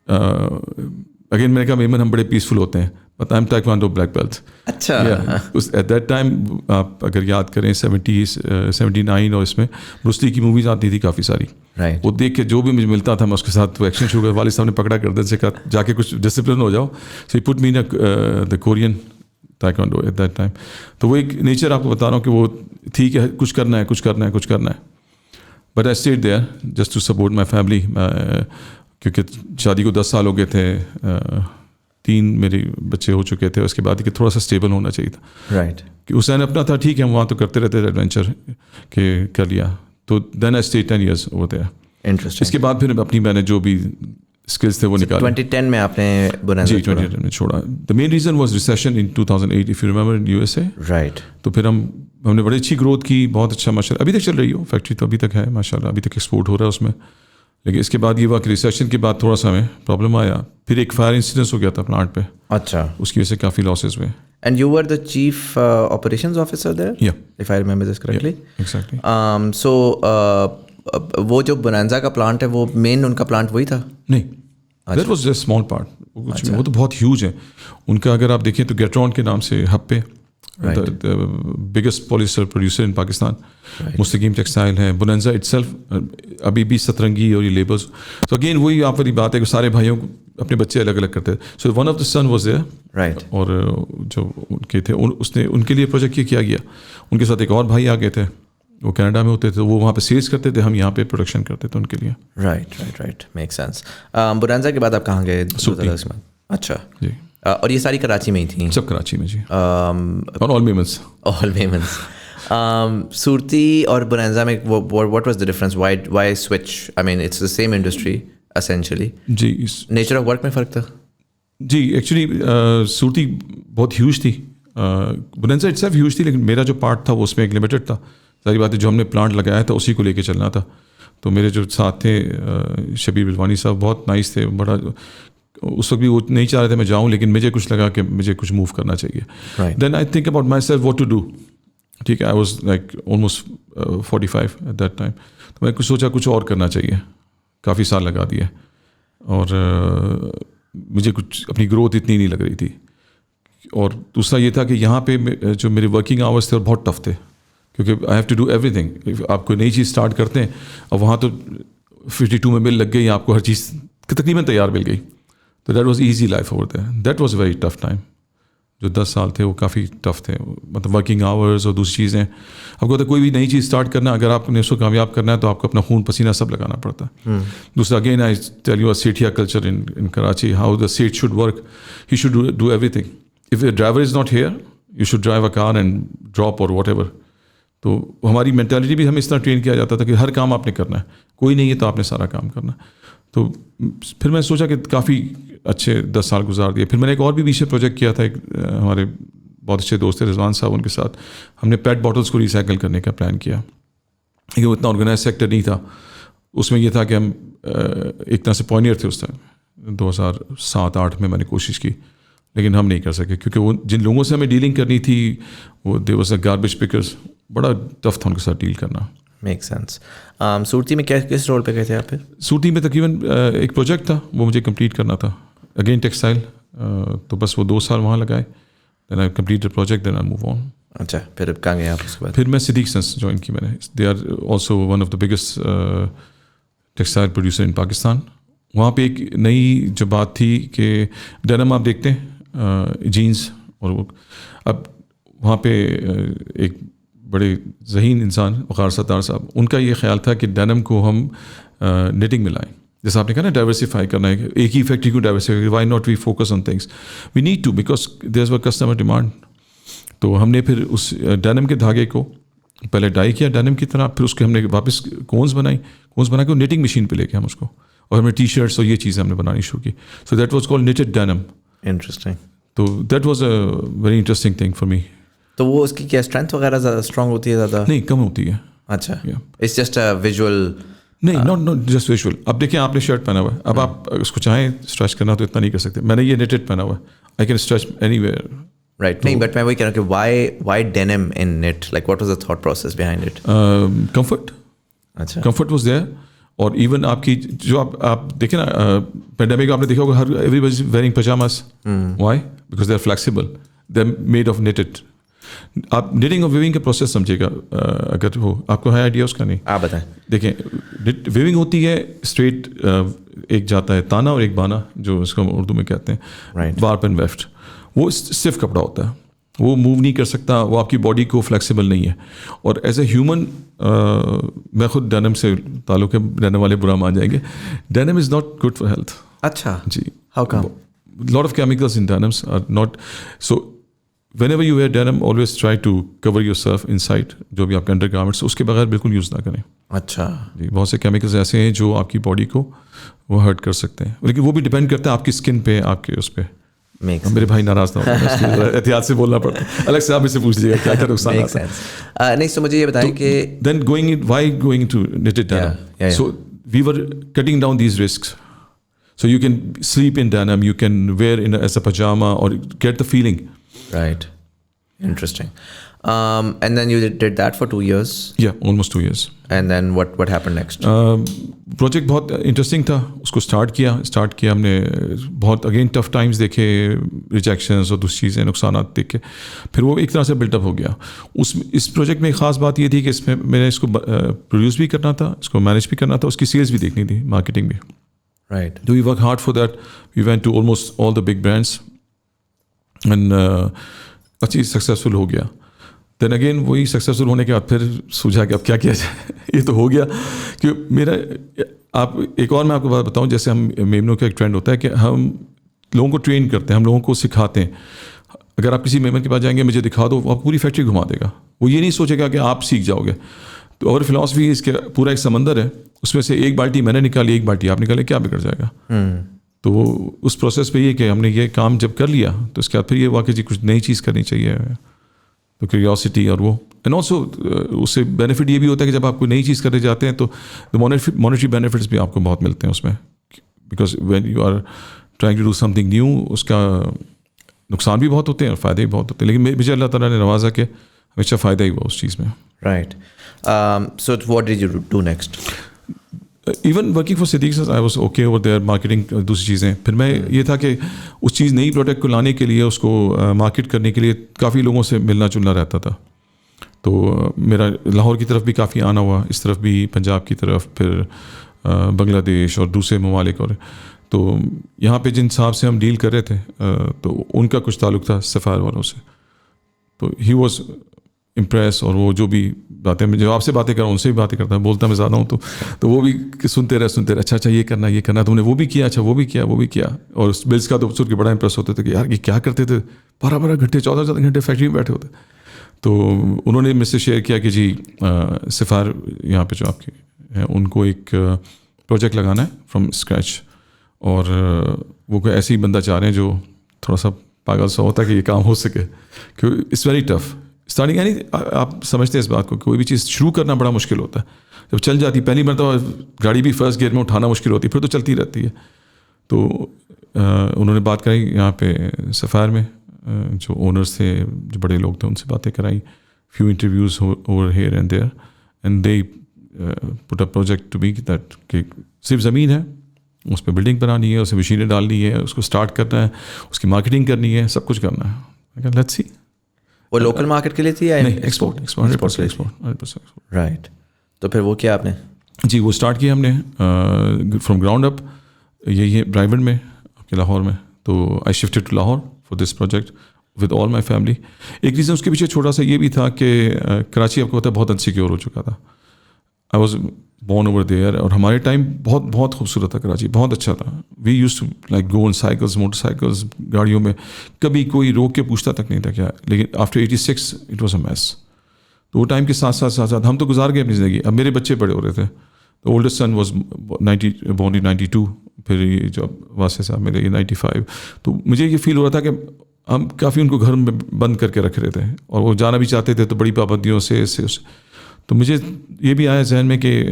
again میں نے کہا میمن ہم بڑے پیسفل ہوتے ہیں, but I am taekwondo black belt. اچھا. ایٹ دیٹ ٹائم آپ اگر یاد کریں 70s 79, اور اس میں بروسلی کی موویز آتی تھی کافی ساری. وہ دیکھ کے جو بھی مجھے ملتا تھا میں اس کے ساتھ وہ ایکشن شروع کر. والد صاحب نے پکڑا گردن سے کہا جا کے کچھ ڈسپلن ہو جاؤ. سو ہی پٹ می ان دا Korean taekwondo at that time. تو وہ ایک نیچر آپ کو بتا رہا ہوں کہ وہ ٹھیک ہے, کچھ کرنا ہے, کچھ کرنا ہے, کچھ کرنا ہے. But I stayed there just to support my family, کیونکہ شادی کو 10 سال ہو گئے تھے, 3 میرے بچے ہو چکے تھے. اس کے بعد کہ تھوڑا سا اسٹیبل ہونا چاہیے تھا. رائٹ. کہ حسین اپنا تھا, ٹھیک ہے, ہم وہاں تو کرتے رہتے تھے ایڈونچر کہ کر لیا. تو دین آئی اسٹے 10 years ہوتے ہیں. انٹرسٹنگ. اس کے بعد پھر اپنی میں نے جو بھی اسکلس تھے وہ نکالے. 2010 میں آپ نے بونانزا. جی 2010 میں چھوڑا. The main reason was recession in 2008 if you remember in USA. Right. تو پھر ہم نے بڑی اچھی گروتھ کی, بہت اچھا ماشاء اللہ ابھی تک چل رہی ہو. فیکٹری تو ابھی تک ہے ماشاء اللہ, ابھی تک ایکسپورٹ ہو رہا ہے اس میں. لیکن اس کے بعد یہ ہوا کہ ریسیشن کے بعد تھوڑا سا ہمیں پرابلم آیا. پھر ایک فائر انسیڈنس ہو گیا تھا پلانٹ پہ. اچھا. اس کی وجہ سے کافی لاسز ہوئے. And you were the chief operations officer there? Yeah. If I remember this correctly. Yeah, exactly. So وہ جو بونانزا کا پلانٹ ہے وہ مین ان کا پلانٹ وہی تھا؟ نہیں, that was just small part. وہ تو بہت ہیوج ہے ان کا. اگر آپ دیکھیں تو گیٹرون کے نام سے ہب پہ biggest polyester producer in Pakistan, مستقیم ٹیکسٹائل ہے. بونانزا اٹ سیلف ابھی بھی سترنگی اور یہ لیبلس. تو اگین وہی آپ والی بات ہے کہ سارے بھائیوں کو اپنے بچے الگ الگ کرتے تھے. So one of the son was there. Right. اور جو ان کے تھے اس نے ان کے لیے پروجیکٹ یہ کیا گیا. ان کے ساتھ ایک اور بھائی آ گئے تھے, وہ کینیڈا میں ہوتے تھے, وہ وہاں پہ سیلس کرتے تھے, ہم یہاں پہ پروڈکشن کرتے تھے ان کے لیے. رائٹ. Make sense. بونانزا کے بعد آپ کہاں گئے؟ سورٹی. اچھا جی. اور یہ ساری کراچی میں ہی تھیں؟ سب کراچی میں. جی. اور آل میمنس. سورتی اور بونانزا میں what was the difference? Why switch? I mean it's the same industry essentially. جی. نیچر آف ورک میں فرق تھا؟ جی ایکچولی سورتی بہت ہیوج تھی, بونانزا اٹ سیلف ہیوج تھی, لیکن میرا جو پارٹ تھا وہ اس میں ایک لمیٹڈ تھا. ساری بات ہے جو ہم نے پلانٹ لگایا تھا اسی کو لے کے چلنا تھا. تو میرے جو ساتھ تھے شبیر بلوانی صاحب بہت نائس تھے. بڑا اس وقت بھی وہ نہیں چاہ رہے تھے میں جاؤں, لیکن مجھے کچھ لگا کہ مجھے کچھ موو کرنا چاہیے. Then I think about myself what to do. ٹھیک ہے, I was like almost 45 at that time. تو میں کچھ سوچا کچھ اور کرنا چاہیے. کافی سال لگا دیا, اور مجھے کچھ اپنی گروتھ اتنی نہیں لگ رہی تھی. اور دوسرا یہ تھا کہ یہاں پہ جو میرے ورکنگ آورس تھے بہت ٹف تھے, کیونکہ I have to do every thing. آپ کوئی نئی چیز اسٹارٹ کرتے ہیں اور وہاں تو 52 میں مل لگ گئی, آپ کو ہر چیز تقریباً تیار مل گئی. تو that was easy life over there. That was very tough time. جو 10 سال تھے وہ کافی ٹف تھے, مطلب ورکنگ آورز اور دوسری چیزیں. آپ کو کوئی بھی نئی چیز اسٹارٹ کرنا, اگر آپ نے اس کو کامیاب کرنا ہے تو آپ کو اپنا خون پسینہ سب لگانا پڑتا ہے. دوسرا again I tell you Sethia culture in Karachi, how the seth should work. He should do everything. If a driver is not here you should drive a car and drop or whatever. تو ہماری mentality بھی ہمیں اس طرح train کیا جاتا تھا کہ ہر کام آپ نے کرنا ہے, کوئی نہیں ہے تو آپ نے سارا کام کرنا ہے. تو پھر میں سوچا کہ کافی اچھے 10 سال گزار دیے. پھر میں نے ایک اور بھی پیچھے پروجیکٹ کیا تھا, ایک ہمارے بہت اچھے دوست تھے رضوان صاحب, ان کے ساتھ ہم نے پیٹ باٹلس کو ریسائیکل کرنے کا پلان کیا. لیکن وہ اتنا آرگنائز سیکٹر نہیں تھا. اس میں یہ تھا کہ ہم ایک طرح سے پوائنیئر تھے اس ٹائم. 2007-8 میں نے کوشش کی, لیکن ہم نہیں کر سکے کیونکہ وہ جن لوگوں سے ہمیں ڈیلنگ کرنی تھی وہ دے واز اے گاربیج پکرز, بڑا ٹف تھا ان کے ساتھ ڈیل کرنا. Make sense. صورتی میں کس رول پہ گئے تھے آپ پھر؟ صورتی میں تقریباً ایک پروجیکٹ تھا, وہ مجھے کمپلیٹ کرنا تھا, اگین ٹیکسٹائل. تو بس وہ 2 سال وہاں لگائے. Then I complete project, then I move on. اچھا, پھر کہاں گئے آپ اس کے بعد؟ پھر میں صدیقسنس جوائن کی میں نے. They are also one of the biggest textile producer in Pakistan. وہاں پہ ایک نئی جو بات تھی کہ ڈینم آپ دیکھتے ہیں جینس, اور وہ اب وہاں پہ ایک بڑے ذہین انسان وقار ستار صاحب, ان کا یہ خیال تھا کہ ڈینم کو ہم نیٹنگ میں لائیں. جیسے آپ نے کہا نا ڈائیورسیفائی کرنا ہے, ایک ہی فیکٹری کو diversify, why not we focus on things, we need to, because there is our customer demand. تو ہم نے پھر اس ڈینم کے دھاگے کو پہلے ڈائی کیا ڈینم کی طرح, پھر اس کے ہم نے واپس کونز بنائی, کونز بنا کے وہ نیٹنگ مشین پہ لے کے ہم اس کو, اور ہم نے ٹی شرٹس اور یہ چیزیں ہم نے بنانی شروع کی. So that was called knitted denim. Interesting. تو that was a very interesting thing for me. تو وہ اس کی کیا اسٹرینتھ وغیرہ زیادہ اسٹرانگ ہوتی ہے؟ زیادہ نہیں, کم ہوتی ہے. اچھا, اٹس جسٹ ویژول. نہیں, ناٹ جسٹ ویژول. اب دیکھیں آپ نے شرٹ پہنا ہوا ہے, اب آپ اس کو چاہیں اسٹریچ کرنا تو اتنا نہیں کر سکتے. میں نے یہ نیٹڈ پہنا ہوا ہے, I can stretch anywhere. Right. نہیں, بٹ میں وہی کہہ رہا ہوں کہ why denim in knit, like what was the thought process behind it? Comfort. اچھا, کمفرٹ واز دیئر. اور ایون آپ کی جو آپ دیکھیں نا پینڈیمک آپ نے دیکھا ہوگا, ہر everybody is wearing pyjamas. Why? Because they are flexible, they are made of knitted. آپ نیٹنگ اور ویونگ کا پروسیس سمجھے گا اگر ہو, آپ کو ہے آئیڈیا اس کا؟ نہیں, آپ بتائیں. دیکھیں ویونگ ہوتی ہے اسٹریٹ, ایک جاتا ہے تانا اور ایک بانا, جو اس کو ہم اردو میں کہتے ہیں وارپ اینڈ ویفٹ. وہ اسٹف کپڑا ہوتا ہے, وہ موو نہیں کر سکتا, وہ آپ کی باڈی کو فلیکسیبل نہیں ہے. اور ایز اے ہیومن, میں خود ڈینم سے تعلق ہے, ڈینم والے برا مان جائیں گے, denim is not good for health. اچھا جی. How come? Lot of chemicals in denims are not. So whenever you wear denim, always try to cover yourself inside, جو بھی آپ کے انڈر گارمنٹس, اس کے بغیر بالکل یوز نہ کریں. اچھا جی, بہت سے کیمیکلز ایسے ہیں جو آپ کی باڈی کو وہ ہرٹ کر سکتے ہیں, لیکن وہ بھی ڈپینڈ کرتا ہے آپ کی اسکن پہ, آپ کے اس پہ. میرے بھائی ناراض نہ ہو, احتیاط سے بولنا پڑتا ہے. الگ سے آپ سے پوچھ لیجیے گا کیا کیا نقصان آتا ہے. نہیں, تو مجھے یہ بتائیں کہ then why going to knitted denim? So we were cutting down these risks. So you can sleep in denim, you can wear as a pajama or get the feeling. Right. Interesting. And then you did that for 2 years? Yeah, almost 2 years. And then what happened next? Project بہت interesting تھا, اس کو start کیا ہم نے. بہت again tough Times دیکھے, ریجیکشنز اور دوسری چیزیں, نقصانات دیکھے. پھر وہ ایک طرح سے بلٹ اپ ہو گیا. اس پروجیکٹ میں ایک خاص بات یہ تھی کہ اس میں میں نے اس کو پروڈیوس بھی کرنا تھا, اس کو مینیج بھی کرنا تھا, اس کی سیلز بھی دیکھنی تھی, مارکیٹنگ بھی. Right. Do we work hard for that? We went to almost all the big brands and اچھی سکسیزفل ہو گیا. دین اگین وہی سکسیزفل ہونے کے بعد پھر سوچا کہ اب کیا کیا جائے. یہ تو ہو گیا کہ میرا, آپ ایک اور میں آپ کو بات بتاؤں, جیسے ہم میمنوں کا ایک ٹرینڈ ہوتا ہے کہ ہم لوگوں کو ٹرین کرتے ہیں, ہم لوگوں کو سکھاتے ہیں. اگر آپ کسی میمن کے پاس جائیں گے, مجھے دکھا دو, وہ آپ پوری فیکٹری گھما دے گا. وہ یہ نہیں سوچے گا کہ آپ سیکھ جاؤ گے. تو اور فلاسفی اس کے پورا ایک سمندر ہے, اس میں سے ایک بالٹی میں نے نکالی, ایک بالٹی آپ نکالے, کیا بگڑ جائے گا. تو اس پروسیس پہ یہ کہ ہم نے یہ کام جب کر لیا تو اس کے بعد پھر یہ واقعی کچھ نئی چیز کرنی چاہیے. تو کیوریاسٹی اور وہ, اینڈ آلسو اس سے بینیفٹ یہ بھی ہوتا ہے کہ جب آپ کوئی نئی چیز کرنے جاتے ہیں تو مانیٹری بینیفٹس بھی آپ کو بہت ملتے ہیں اس میں, because when you are trying to do something new, اس کا نقصان بھی بہت ہوتے ہیں اور فائدے بھی بہت ہوتے ہیں. لیکن مجھے اللہ تعالیٰ نے نوازا کہ ہمیشہ فائدہ ہی ہوا اس چیز میں. Right. So what did you do next? Even working for Siddiqsons I was okay over there, marketing دوسری چیزیں. پھر میں یہ تھا کہ اس چیز نئی پروڈکٹ کو لانے کے لیے, اس کو مارکیٹ کرنے کے لیے کافی لوگوں سے ملنا جلنا رہتا تھا. تو میرا لاہور کی طرف بھی کافی آنا ہوا, اس طرف بھی پنجاب کی طرف, پھر بنگلہ دیش اور دوسرے ممالک. اور تو یہاں پہ جن صاحب سے ہم ڈیل کر رہے تھے تو ان کا کچھ تعلق تھا سفائر والوں سے. تو ہی واز امپریس, اور وہ جو بھی باتیں جو آپ سے باتیں کر رہا ہوں ان سے بھی باتیں کرتا ہے, بولتا میں زیادہ ہوں تو وہ بھی سنتے رہے, اچھا یہ کرنا تم نے وہ بھی کیا, اچھا وہ بھی کیا. اور اس بلس کا تو سن کے بڑا امپریس ہوتے تھے کہ یار یہ کیا کرتے تھے, 12 گھنٹے 14 گھنٹے فیکٹری میں بیٹھے ہوتے. تو انہوں نے مجھ سے شیئر کیا کہ جی سفائر یہاں پہ جو آپ کے ہیں ان کو ایک پروجیکٹ لگانا ہے فرام اسکریچ, اور وہ کوئی ایسے ہی بندہ چاہ رہے ہیں جو تھوڑا سا پاگل سا ہوتا ہے کہ یہ کام ہو سکے, کیونکہ اٹس ویری ٹف اسٹارٹنگ. یعنی آپ سمجھتے ہیں اس بات کو, کوئی بھی چیز شروع کرنا بڑا مشکل ہوتا ہے. جب چل جاتی پہلی مرتبہ گاڑی بھی فرسٹ گیئر میں اٹھانا مشکل ہوتی ہے, پھر تو چلتی رہتی ہے. تو انہوں نے بات کرائی یہاا پہ سفائر میں, جو اونرز تھے, جو بڑے لوگ تھے, ان سے باتیں کرائی, few interviews over here and there, and they put a project to be that کہ صرف زمین ہے, اس پہ بلڈنگ بنانی ہے, اس میں مشینیں ڈالنی ہے, اس کو اسٹارٹ کرنا ہے, اس کی مارکیٹنگ کرنی ہے, سب کچھ کرنا ہے. Let's see. وہ لوکل مارکیٹ کے لیے تھی یا نہیں, ایکسپورٹ 100%. رائٹ. تو پھر وہ کیا آپ نے؟ جی وہ اسٹارٹ کیا ہم نے فرام گراؤنڈ اپ, یہی ہے برائیورڈ میں آپ کے لاہور میں. تو I shifted to Lahore for this project with all my family. ایک ریزن اس کے پیچھے چھوٹا سا یہ بھی تھا کہ کراچی آپ کو پتہ ہے بہت انسیکیور ہو چکا تھا. I was born over there, اور ہمارے ٹائم بہت بہت خوبصورت تھا کراچی, بہت اچھا تھا. We use to like go on cycles, motorcycles, گاڑیوں میں, کبھی کوئی روک کے پوچھتا تک نہیں تھا کیا. لیکن after 86 it was a mass. تو وہ ٹائم کے ساتھ ساتھ ہم تو گزار گئے اپنی زندگی. اب میرے بچے بڑے ہو رہے تھے. تو oldest son was 90 born in 92, پھر یہ جو واسطے صاحب میرے یہ 95. تو مجھے یہ فیل ہو رہا تھا کہ ہم کافی ان کو گھر میں بند کر کے رکھ رہے تھے, اور وہ جانا بھی چاہتے تھے تو بڑی پابندیوں سے اس سے. تو مجھے یہ بھی آیا ذہن میں کہ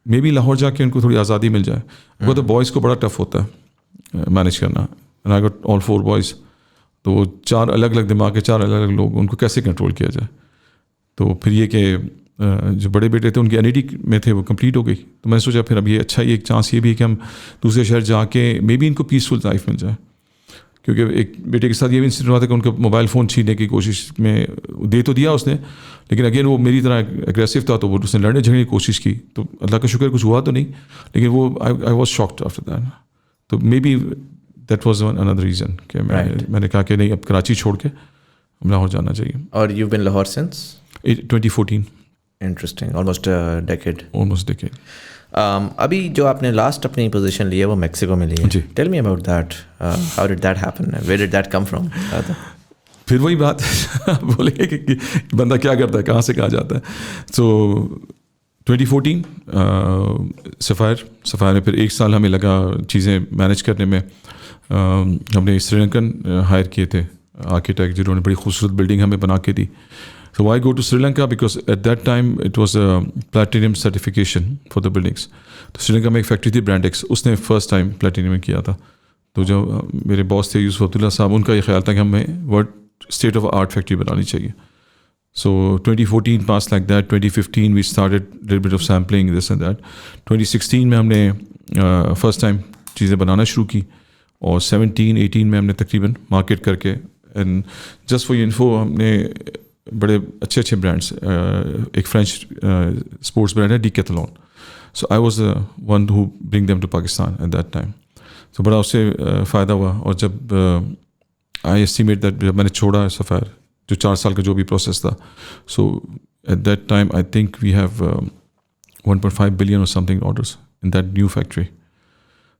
مے بی لاہور جا کے ان کو تھوڑی آزادی مل جائے. وہ تو بوائز کو بڑا ٹف ہوتا ہے مینیج کرنا. And I got all 4 boys. تو 4 الگ الگ دماغ کے 4 الگ الگ لوگ, ان کو کیسے کنٹرول کیا جائے. تو پھر یہ کہ جو بڑے بیٹے تھے ان کی NIT میں تھے, وہ کمپلیٹ ہو گئی. تو میں نے سوچا پھر اب یہ اچھا, یہ ایک چانس یہ بھی ہے کہ ہم دوسرے شہر جا کے مے بی ان کو پیسفل لائف مل جائے. کیونکہ ایک بیٹے کے ساتھ یہ بھی انسیڈنٹ ہوا تھا کہ ان کا موبائل فون چھیننے کی کوشش میں دے تو دیا اس نے, لیکن اگین وہ میری طرح اگریسو تھا, تو وہ اس نے لڑنے جھگڑنے کی کوشش کی. تو اللہ کا شکر کچھ ہوا تو نہیں, لیکن وہ I was shocked after that. تو maybe that was another reason کہ میں نے کہا کہ نہیں, اب کراچی چھوڑ کے ہم لاہور جانا چاہیے. اور you been Lahore since 2014. Interesting, almost decade. ابھی جو آپ نے لاسٹ اپنی پوزیشن لی ہے وہ میکسیکو میں لی ہے. Tell me about that, how did that happen, where did that come from. پھر وہی بات بولیں گے کہ بندہ کیا کرتا ہے, کہاں سے کہاں جاتا ہے. سو 2014 سفائر میں پھر 1 سال ہمیں لگا چیزیں مینیج کرنے میں. ہم نے سری لنکن ہائر کیے تھے آرکیٹیکٹ, جنہوں نے بڑی خوبصورت بلڈنگ ہمیں بنا کے دی. So why go to Sri Lanka? Because at that time it was a platinum certification for the buildings. تو سری لنکا میں ایک فیکٹری تھی برانڈیکس, اس نے فرسٹ ٹائم پلیٹینیم کیا تھا. تو جو میرے باس تھے یوسف عبداللہ صاحب, ان کا یہ خیال تھا کہ ہمیں world state of art factory بنانی چاہیے. سو 2014 پاس like that. 2015 we started little bit of sampling this and that. 2016 میں ہم نے فرسٹ ٹائم چیزیں بنانا شروع کی, اور 17-18 میں ہم نے تقریباً مارکیٹ کر کے. اینڈ جسٹ فار انفو, ہم نے بڑے اچھے اچھے برانڈس, ایک فرینچ اسپورٹس برانڈ ہے Decathlon. So I was one who bring them to Pakistan at that time. تو بڑا اس سے فائدہ ہوا. اور جب آئی ایسٹیمیٹ دیٹ, جب میں نے چھوڑا سفائر, جو 4 سال کا جو بھی پروسیس تھا, so at that time I think we have 1.5 billion اور something orders in that new factory.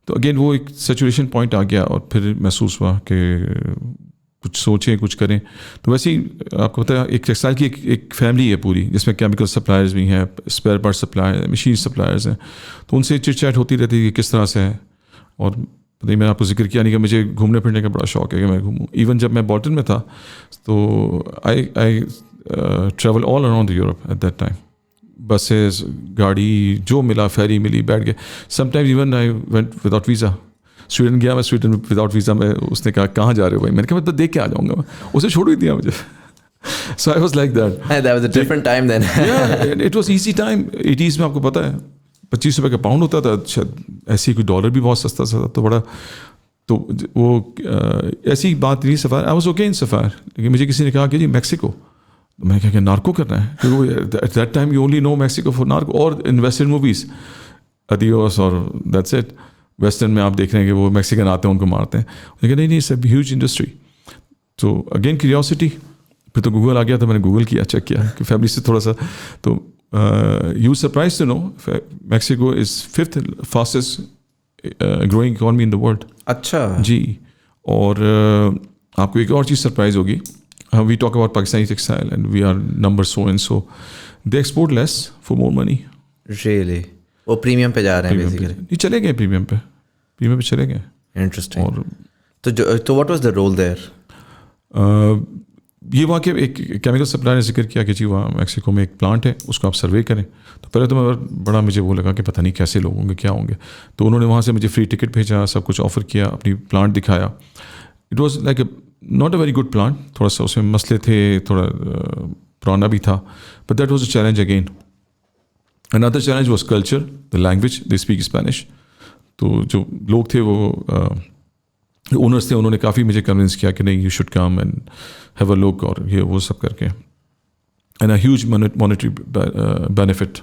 تو اگین وہ ایک سیچوریشن پوائنٹ آ گیا, اور پھر محسوس ہوا کہ کچھ سوچیں, کچھ کریں. تو ویسے ہی آپ کو پتہ ہے ایک ٹیکسٹائل کی ایک فیملی ہے پوری, جس میں کیمیکل سپلائرز بھی ہیں, spare part supplier, machine suppliers ہیں. تو ان سے چٹ چیٹ ہوتی رہتی ہے کہ کس طرح سے ہے. اور پتہ ہی میں نے آپ کو ذکر کیا نہیں کہ مجھے گھومنے پھرنے کا بڑا شوق ہے کہ میں گھوموں. ایون جب میں بولٹن میں تھا تو I travel all around Europe at that time. Buses, گاڑی جو ملا, فیری ملی, بیٹھ گئے. Sometimes even I went without visa. Sweden گیا میں, سویڈن وداؤٹ ویزا میں. اس نے کہا کہاں جا رہے ہو بھائی؟ میں نے کہا میں تو دیکھ کے آ جاؤں گا. اسے چھوڑ ہی دیا مجھے. So I was like that. That was a different time then. Yeah, it was easy time. 80s میں آپ کو پتہ ہے 25 روپے کا پاؤنڈ ہوتا تھا, ایسی کوئی ڈالر بھی بہت سستا تھا. تو بڑا, تو وہ ایسی بات نہیں sapphire. I was okay in sapphire. لیکن مجھے کسی نے کہا کہ جی میکسیکو. میں نے کہا کہ نارکو کرنا ہے, کیونکہ at that time you only know Mexico for narco اور ان ویسٹرن موویز, ادیوس اور دیٹس اٹ. ویسٹرن میں آپ دیکھ رہے ہیں کہ وہ میکسیکن آتے ہیں, ان کو مارتے ہیں. لیکن نہیں, اٹس اے ہیوج انڈسٹری. تو اگین کیوریوسٹی, پھر تو گوگل آ گیا, تو میں نے گوگل کیا, چیک کیا کہ فیملی سے تھوڑا سا. تو you surprise to know Mexico is 5th fastest growing economy in the world. اچھا جی. اور آپ کو ایک اور چیز سرپرائز ہوگی. We talk about Pakistani textile and we are number so and so. They export less for more money. Really? وہ پریمیم پہ جا رہے ہیں بیسیکلی. نہیں چلے گئے پریمیم پہ چلے گئے. انٹرسٹنگ. اور تو واٹ واز دا رول دیر؟ یہ وہاں کے ایک کیمیکل سپلائر نے ذکر کیا کہ جی وہاں میکسیکو میں ایک پلانٹ ہے, اس کو آپ سروے کریں. تو پہلے تو میں بڑا مجھے وہ لگا کہ پتہ نہیں کیسے لوگ ہوں گے, کیا ہوں گے. تو انہوں نے وہاں سے مجھے فری ٹکٹ بھیجا, سب کچھ آفر کیا, اپنی پلانٹ دکھایا. It was like a not a very good plant, تھوڑا سا اس میں مسئلے تھے, تھوڑا پرانا بھی تھا. But that was a challenge again. another challenge was culture, the language, they speak Spanish. تو جو لوگ تھے وہ اونرس تھے, انہوں نے کافی مجھے کنونس کیا کہ نہیں you should come and have a look, اور یہ وہ سب کر کے. And a huge monetary benefit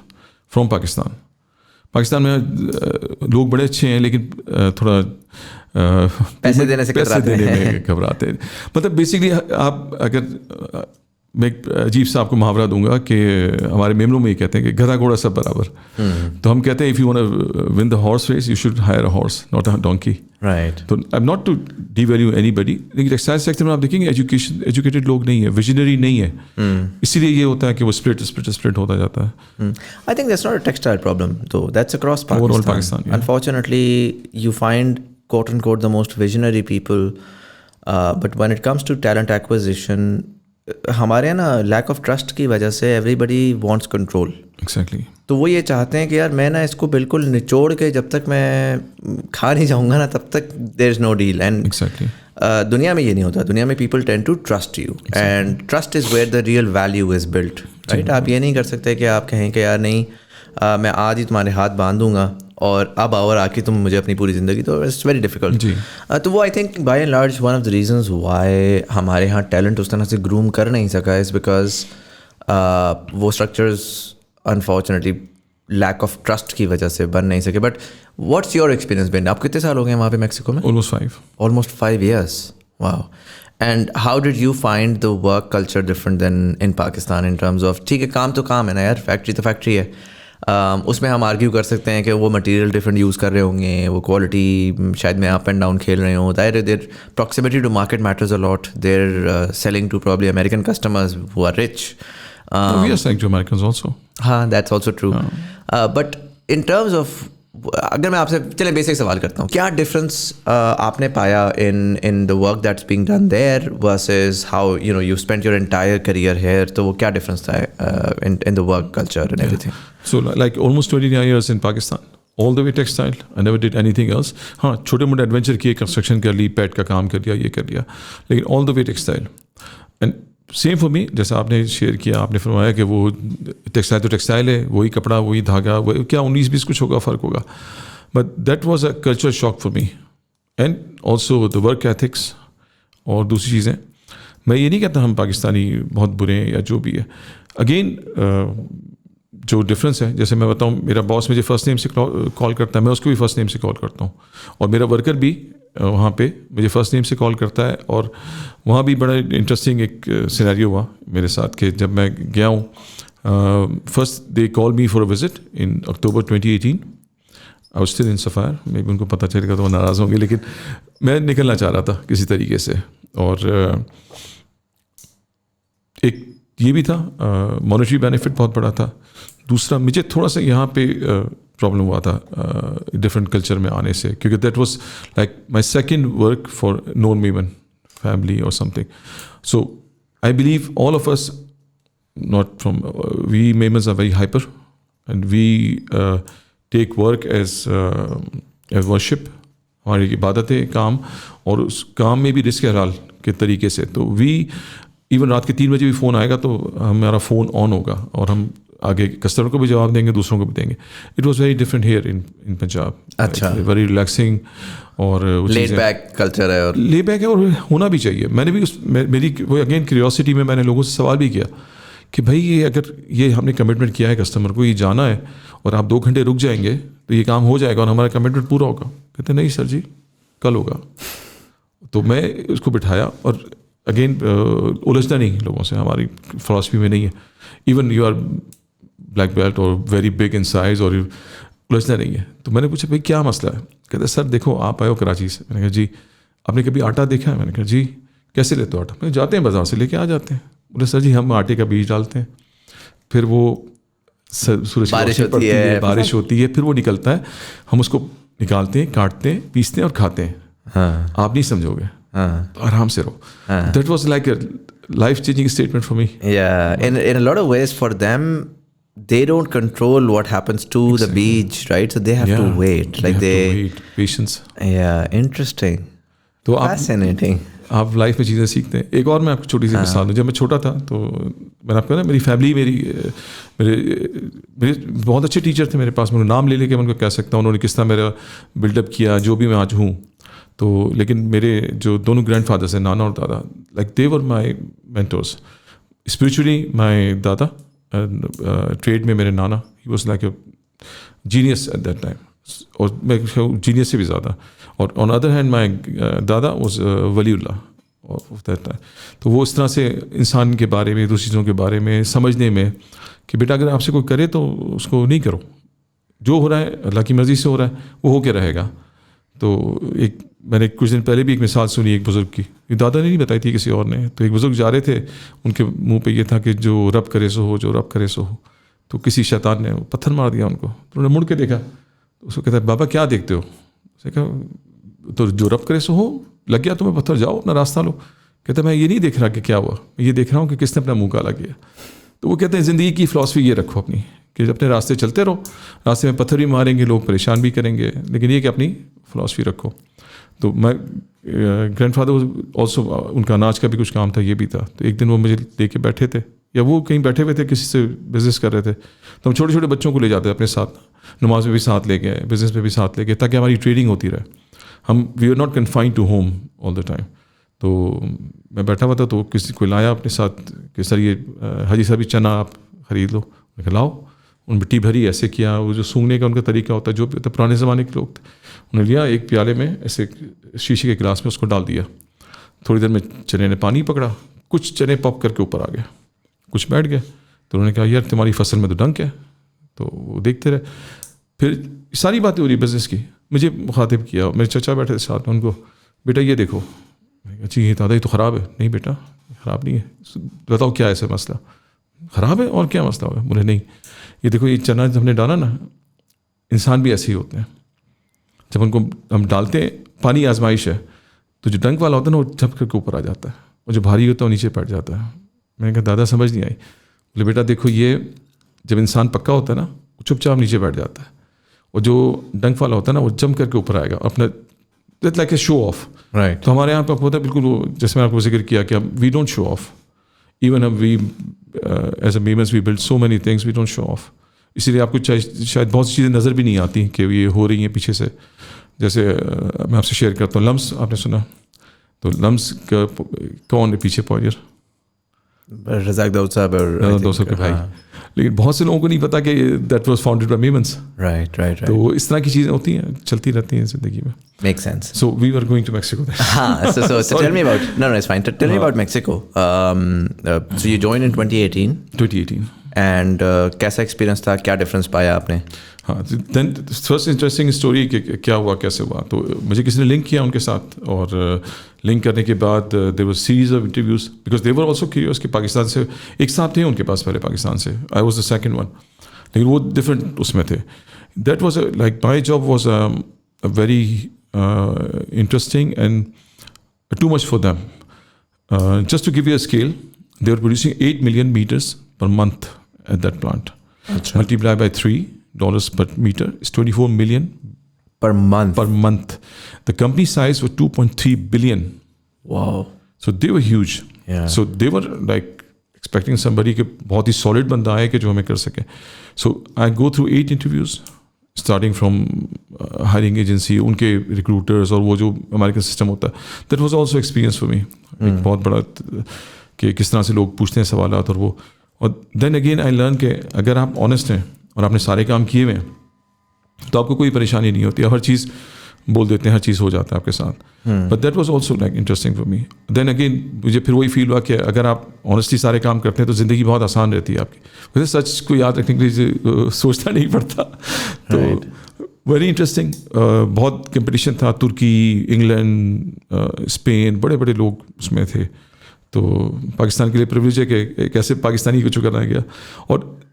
from Pakistan. Pakistan میں لوگ بڑے اچھے ہیں لیکن تھوڑا پیسے دینے میں گھبراتے ہیں. مطلب بیسکلی آپ اگر میں ایک عجیب سا آپ کو محاورہ دوں گا کہ ہمارے میمنوں میں یہ کہتے ہیں کہ گدھا گھوڑا سب برابر. تو ہم کہتے ہیں if you want win the horse race you should hire a horse not a donkey. Right. تو I am not to devalue anybody, لیکن ٹیکسٹائل سیکٹر میں آپ دیکھیں گے ایجوکیٹڈ لوگ نہیں ہیں, ویژنری نہیں ہے, اسی لیے یہ ہوتا ہے کہ وہ اسپلٹ ہوتا جاتا ہے. I think that's not a textile problem, تو that's across Pakistan. Unfortunately you find quote unquote the most visionary people, but when it comes to talent acquisition, ہمارے یہاں نا لیک آف ٹرسٹ کی وجہ سے ایوری بڈی وانٹس کنٹرول. ایگزیکٹلی. تو وہ یہ چاہتے ہیں کہ یار میں نا اس کو بالکل نچوڑ کے جب تک میں کھا نہیں جاؤں گا نا تب تک دیر از نو ڈیل. اینڈ دنیا میں یہ نہیں ہوتا. دنیا میں people tend to trust you, and trust is where the real value is built. Right. آپ یہ نہیں کر سکتے کہ آپ کہیں کہ یار نہیں میں آج ہی تمہارے ہاتھ باندھ دوں گا اور اب اور آ کے تم مجھے اپنی پوری زندگی, تو اٹس ویری ڈیفیکلٹ. تو وہ I think by and large one of the reasons why ہمارے یہاں ٹیلنٹ اس طرح سے گروم کر نہیں سکا از بیکاز وہ structures unfortunately lack of trust کی وجہ سے بن نہیں سکے. بٹ واٹس یور ایکسپیرینس بین؟ آپ کتنے سال ہو گئے وہاں پہ میکسیکو میں؟ almost 5 years. Wow. And how did you find the work culture different than in Pakistan in terms of ٹھیک ہے کام تو کام ہے نا یار, فیکٹری تو فیکٹری ہے, اس میں ہم آرگیو کر سکتے ہیں کہ وہ مٹیریل ڈفرینٹ یوز کر رہے ہوں گے, وہ کوالٹی شاید میں اپ اینڈ ڈاؤن کھیل رہے ہوں. Their proximity to market matters a lot. They're selling to probably American customers who are rich. We are selling to Americans also. ہاں that's also true. But in terms of اگر میں آپ سے چلیں basic سوال کرتا ہوں, کیا ڈفرینس آپ نے پایا in the work that's being done there versus how you spend your entire career here? تو وہ کیا ڈفرینس تھا in the work culture and everything? So like almost 29 years in Pakistan, all the way textile. I never did anything else. ہاں چھوٹے موٹے adventure کیے, construction کر لی, پیٹ کا کام کر لیا, یہ کر لیا, لیکن all the way textile. And same for me, جیسا آپ نے شیئر کیا, آپ نے فرمایا کہ وہ ٹیکسٹائل تو ٹیکسٹائل ہے, وہی کپڑا وہی دھاگا, وہ کیا 19-20 کچھ ہوگا, فرق ہوگا. But that was a cultural shock for me, and also the work ethics اور دوسری چیزیں. میں یہ نہیں کہتا ہم پاکستانی بہت برے ہیں یا جو بھی ہے. اگین جو ڈفرینس ہے, جیسے میں بتاؤں, میرا باس مجھے فرسٹ نیم سے کال کرتا ہے, میں اس کو بھی فرسٹ نیم سے کال کرتا ہوں, اور میرا ورکر بھی وہاں پہ مجھے فرسٹ نیم سے کال کرتا ہے. اور وہاں بھی بڑا انٹرسٹنگ ایک سینیریو ہوا میرے ساتھ کہ جب میں گیا ہوں, first they call me for a visit in October 2018. I was still in Sapphire. Maybe ان کو پتہ چلے گا تو وہ ناراض ہوں گے, لیکن میں نکلنا چاہ رہا تھا کسی طریقے سے. اور ایک یہ بھی تھا, مانیٹری بینیفٹ بہت بڑا تھا. دوسرا مجھے تھوڑا سا یہاں پہ پرابلم ہوا تھا ڈفرینٹ کلچر میں آنے سے, کیونکہ that was like my second work for non Memon family اور something. So I believe all of us not from we Memons are very hyper and we take work as worship. ہماری عبادت ہے کام, اور اس کام میں بھی رزق حلال کے طریقے سے. تو وی ایون رات کے 3 بجے بھی فون آئے گا تو ہمارا فون آن ہوگا, اور ہم آگے کسٹمر کو بھی جواب دیں گے, دوسروں کو بھی دیں گے. It was very different here in Punjab. اچھا, ویری ریلیکسنگ اور لیڈ بیک کلچر ہے, اور لیڈ بیک ہے, اور ہونا بھی چاہیے. میں نے بھی میری وہ اگین کیوریوسٹی میں نے لوگوں سے سوال بھی کیا کہ بھائی یہ اگر یہ ہم نے کمٹمنٹ کیا ہے کسٹمر کو, یہ جانا ہے, اور آپ 2 گھنٹے رک جائیں گے تو یہ کام ہو جائے گا اور ہمارا کمٹمنٹ پورا ہوگا. کہتے نہیں سر جی کل ہوگا. تو میں اس کو بٹھایا, اور اگین الجھنا نہیں لوگوں سے, ہماری فلاسفی میں نہیں ہے. Even you are black belt اور ویری بگ ان سائز, اور الجھنا نہیں ہے. تو میں نے پوچھا بھائی کیا مسئلہ ہے؟ کہتے سر دیکھو آپ آئے ہو کراچی سے. میں نے کہا جی. آپ نے کبھی آٹا دیکھا ہے؟ میں نے کہا جی. کیسے لیتے ہو آٹا؟ میں جاتے ہیں بازار سے لے کے آ جاتے ہیں. بولے سر جی ہم آٹے کا بیج ڈالتے ہیں, پھر وہ سورج بارش ہوتی ہے، بارش ہوتی ہے، پھر وہ نکلتا ہے، ہم اس کو نکالتے ہیں، کاٹتے ہیں، پیستے ہیں اور کھاتے ہیں. آپ نہیں سمجھو گے، تو آرام سے رہو. That was like a life changing statement for me. Yeah, in a lot of ways for them, they don't control what happens to the beach, right? So they have to wait. Like they have to wait. Patience. Yeah, interesting. تو fascinating. آپ life میں چیزیں سیکھتے ہیں. ایک اور میں آپ کو چھوٹی سی مثال دوں. جب میں چھوٹا تھا تو میں نے آپ کو نا میری فیملی میرے بہت اچھے ٹیچر تھے میرے پاس. میں نام لے کے میں ان کو کہہ سکتا ہوں انہوں نے کس طرح میرا بلڈ اپ کیا جو بھی میں آج ہوں. تو لیکن میرے جو دونوں گرینڈ فادرس ہیں، نانا اور دادا، like they were my mentors. Spiritually my dada, trade میں میرے نانا، he was like a genius at that time, اور میں جینیس سے بھی زیادہ. اور آن ادر ہینڈ مائی دادا واز ولی اللہ آف دیٹ ٹائم. تو وہ اس طرح سے انسان کے بارے میں، دوسری چیزوں کے بارے میں سمجھنے میں کہ بیٹا اگر آپ سے کوئی کرے تو اس کو نہیں کرو، جو ہو رہا ہے اللہ کی مرضی سے ہو رہا ہے، وہ ہو کے رہے گا. تو ایک میں نے کچھ دن پہلے بھی ایک مثال سنی ایک بزرگ کی، یہ دادا نے نہیں بتائی تھی، کسی اور نے. تو ایک بزرگ جا رہے تھے، ان کے منہ پہ یہ تھا کہ جو رب کرے سو ہو، جو رب کرے سو ہو. تو کسی شیطان نے پتھر مار دیا ان کو. تو انہوں نے مڑ کے دیکھا، اس کو کہتا ہے بابا کیا دیکھتے ہو؟ اس نے کہا تو جو رب کرے سو ہو، لگ گیا تمہیں پتھر، جاؤ اپنا راستہ لو. کہتا ہے میں یہ نہیں دیکھ رہا کہ کیا ہوا، میں یہ دیکھ رہا ہوں کہ کس نے اپنا منہ کالا کیا. تو وہ کہتے ہیں زندگی کی فلاسفی یہ رکھو اپنی، کہ اپنے راستے چلتے رہو، راستے میں پتھر بھی ماریں گے لوگ، پریشان بھی کریں گے، لیکن یہ کہ اپنی فلاسفی رکھو. تو میں گرینڈ فادر آلسو، ان کا اناج کا بھی کچھ کام تھا، یہ بھی تھا. تو ایک دن وہ مجھے لے کے بیٹھے تھے، یا وہ کہیں بیٹھے ہوئے تھے کسی سے بزنس کر رہے تھے. تو ہم چھوٹے چھوٹے بچوں کو لے جاتے اپنے ساتھ، نماز میں بھی ساتھ لے گئے، بزنس میں بھی ساتھ لے گئے، تاکہ ہماری ٹریڈنگ ہوتی رہے. ہم we are not confined to home all the time. تو میں بیٹھا ہوا تھا تو کسی کو لایا اپنے ساتھ کہ سر یہ حاجی صاحب چنا آپ خرید لو. میں کہ لاؤ. ان مٹی بھری، ایسے کیا، وہ جو سونگنے کا ان کا طریقہ ہوتا ہے، جو بھی ہوتا ہے، پرانے زمانے کے لوگ تھے. انہوں نے لیا ایک پیالے میں، ایسے شیشے کے گلاس میں اس کو ڈال دیا. تھوڑی دیر میں چنے نے پانی پکڑا، کچھ چنے پاپ کر کے اوپر آ گئے، کچھ بیٹھ گئے. تو انہوں نے کہا یار تمہاری فصل میں تو ڈنک ہے. تو وہ دیکھتے رہے. پھر ساری باتیں ہو رہی بزنس کی. مجھے مخاطب کیا، میرے چچا بیٹھے تھے ساتھ میں، ان کو بیٹا یہ دیکھو. میں کہا جی یہ دادا یہ تو خراب ہے. نہیں بیٹا خراب نہیں ہے. بتاؤ کیا ہے ایسا مسئلہ؟ خراب ہے اور کیا مسئلہ ہوگا؟ بولے نہیں یہ دیکھو، یہ چنا ہم نے ڈالا نا، انسان بھی ایسے ہی ہوتے ہیں. جب ان کو ہم ڈالتے ہیں، پانی آزمائش ہے، تو جو ڈنک والا ہوتا ہے نا وہ جھپ کر کے اوپر آ جاتا ہے، اور جو بھاری ہوتا ہے وہ نیچے بیٹھ جاتا ہے. میں نے کہا دادا سمجھ نہیں آئی. بولے بیٹا دیکھو یہ جب انسان پکا ہوتا ہے نا وہ چپ چاپ نیچے بیٹھ جاتا ہے، اور جو ڈنک والا ہوتا ہے نا وہ جم کر کے اوپر آئے گا اپنا، like a show of. Right. تو ہمارے یہاں پہ ہوتا ہے بالکل وہ جیسے میں آپ کو ذکر کیا کہ we don't show off. Even we as a Memons we build so many things we don't show off. اسی لیے آپ کو شاید بہت سی چیزیں نظر بھی نہیں آتی کہ یہ ہو رہی ہیں پیچھے سے. جیسے میں آپ سے شیئر کرتا ہوں، لمس آپ نے سنا؟ تو لمس کا کون ہے پیچھے پوائنٹر؟ رزاق داؤد صاحب اور کے بھائی. لیکن بہت سے لوگوں کو نہیں پتا کہ that was founded by Memons. Right right. تو اس طرح کی چیزیں ہوتی ہیں، چلتی رہتی ہیں زندگی میں. Make sense. So we are going to Mexico. ہاں. So tell me about, no it's fine, tell me about Mexico. So you joined in 2018. And کیسا ایکسپیرینس تھا، کیا ڈفرینس پایا آپ نے؟ ہاں دین فرسٹ انٹرسٹنگ اسٹوری کہ کیا ہوا، کیسے ہوا. تو مجھے کسی نے لنک کیا ان کے ساتھ، اور لنک کرنے کے بعد there was series of interviews because they were also curious کہ پاکستان سے ایک صاحب تھے ان کے پاس پہلے پاکستان سے، I was the second one, لیکن وہ ڈفرینٹ اس میں تھے. That was like my job was very interesting and too much for them. Just to give you a scale, they are producing 8 million meters per month at that plant. Multiply by $3 per meter is 24 million per month. The company size was 2.3 billion. Wow. So they were huge. Yeah. So they were like expecting somebody کہ بہت ہی solid بندہ آئے کہ جو ہمیں کر سکے. So I go through 8 interviews starting from hiring agency, ان کے recruiters اور وہ جو American system ہوتا ہے. That was also experience for me. ایک بہت بڑا کہ کس طرح سے لوگ پوچھتے ہیں سوالات، اور وہ. اور دین اگین آئی لرن کہ اگر آپ آنیسٹ ہیں اور آپ نے سارے کام کیے ہوئے ہیں تو آپ کو کوئی پریشانی نہیں ہوتی، آپ ہر چیز بول دیتے ہیں، ہر چیز ہو جاتا ہے آپ کے ساتھ. But that was also like interesting for me. Then again مجھے پھر وہی فیل ہوا کہ اگر آپ آنیسٹلی سارے کام کرتے ہیں تو زندگی بہت آسان رہتی ہے آپ کی. ویسے سچ کو یاد رکھنے کے لیے سوچنا نہیں پڑتا. تو ویری انٹرسٹنگ. بہت کمپٹیشن تھا، ترکی، انگلینڈ، اسپین، بڑے بڑے لوگ اس میں تھے. تو پاکستان کے لیے پریویلیج ہے کہ ایک ایسے پاکستانی کو چکا رہ گیا. اور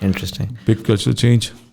Interesting. Big cultural change.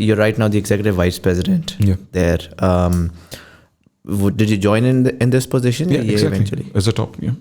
you're right now the executive vice president there. Did you join in this position? Yeah, exactly. Eventually as a top, yeah.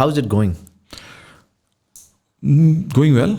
How's it going? Going well.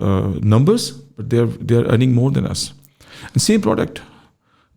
numbers, but they are earning more than us. And same product.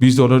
$20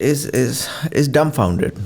is dumbfounded,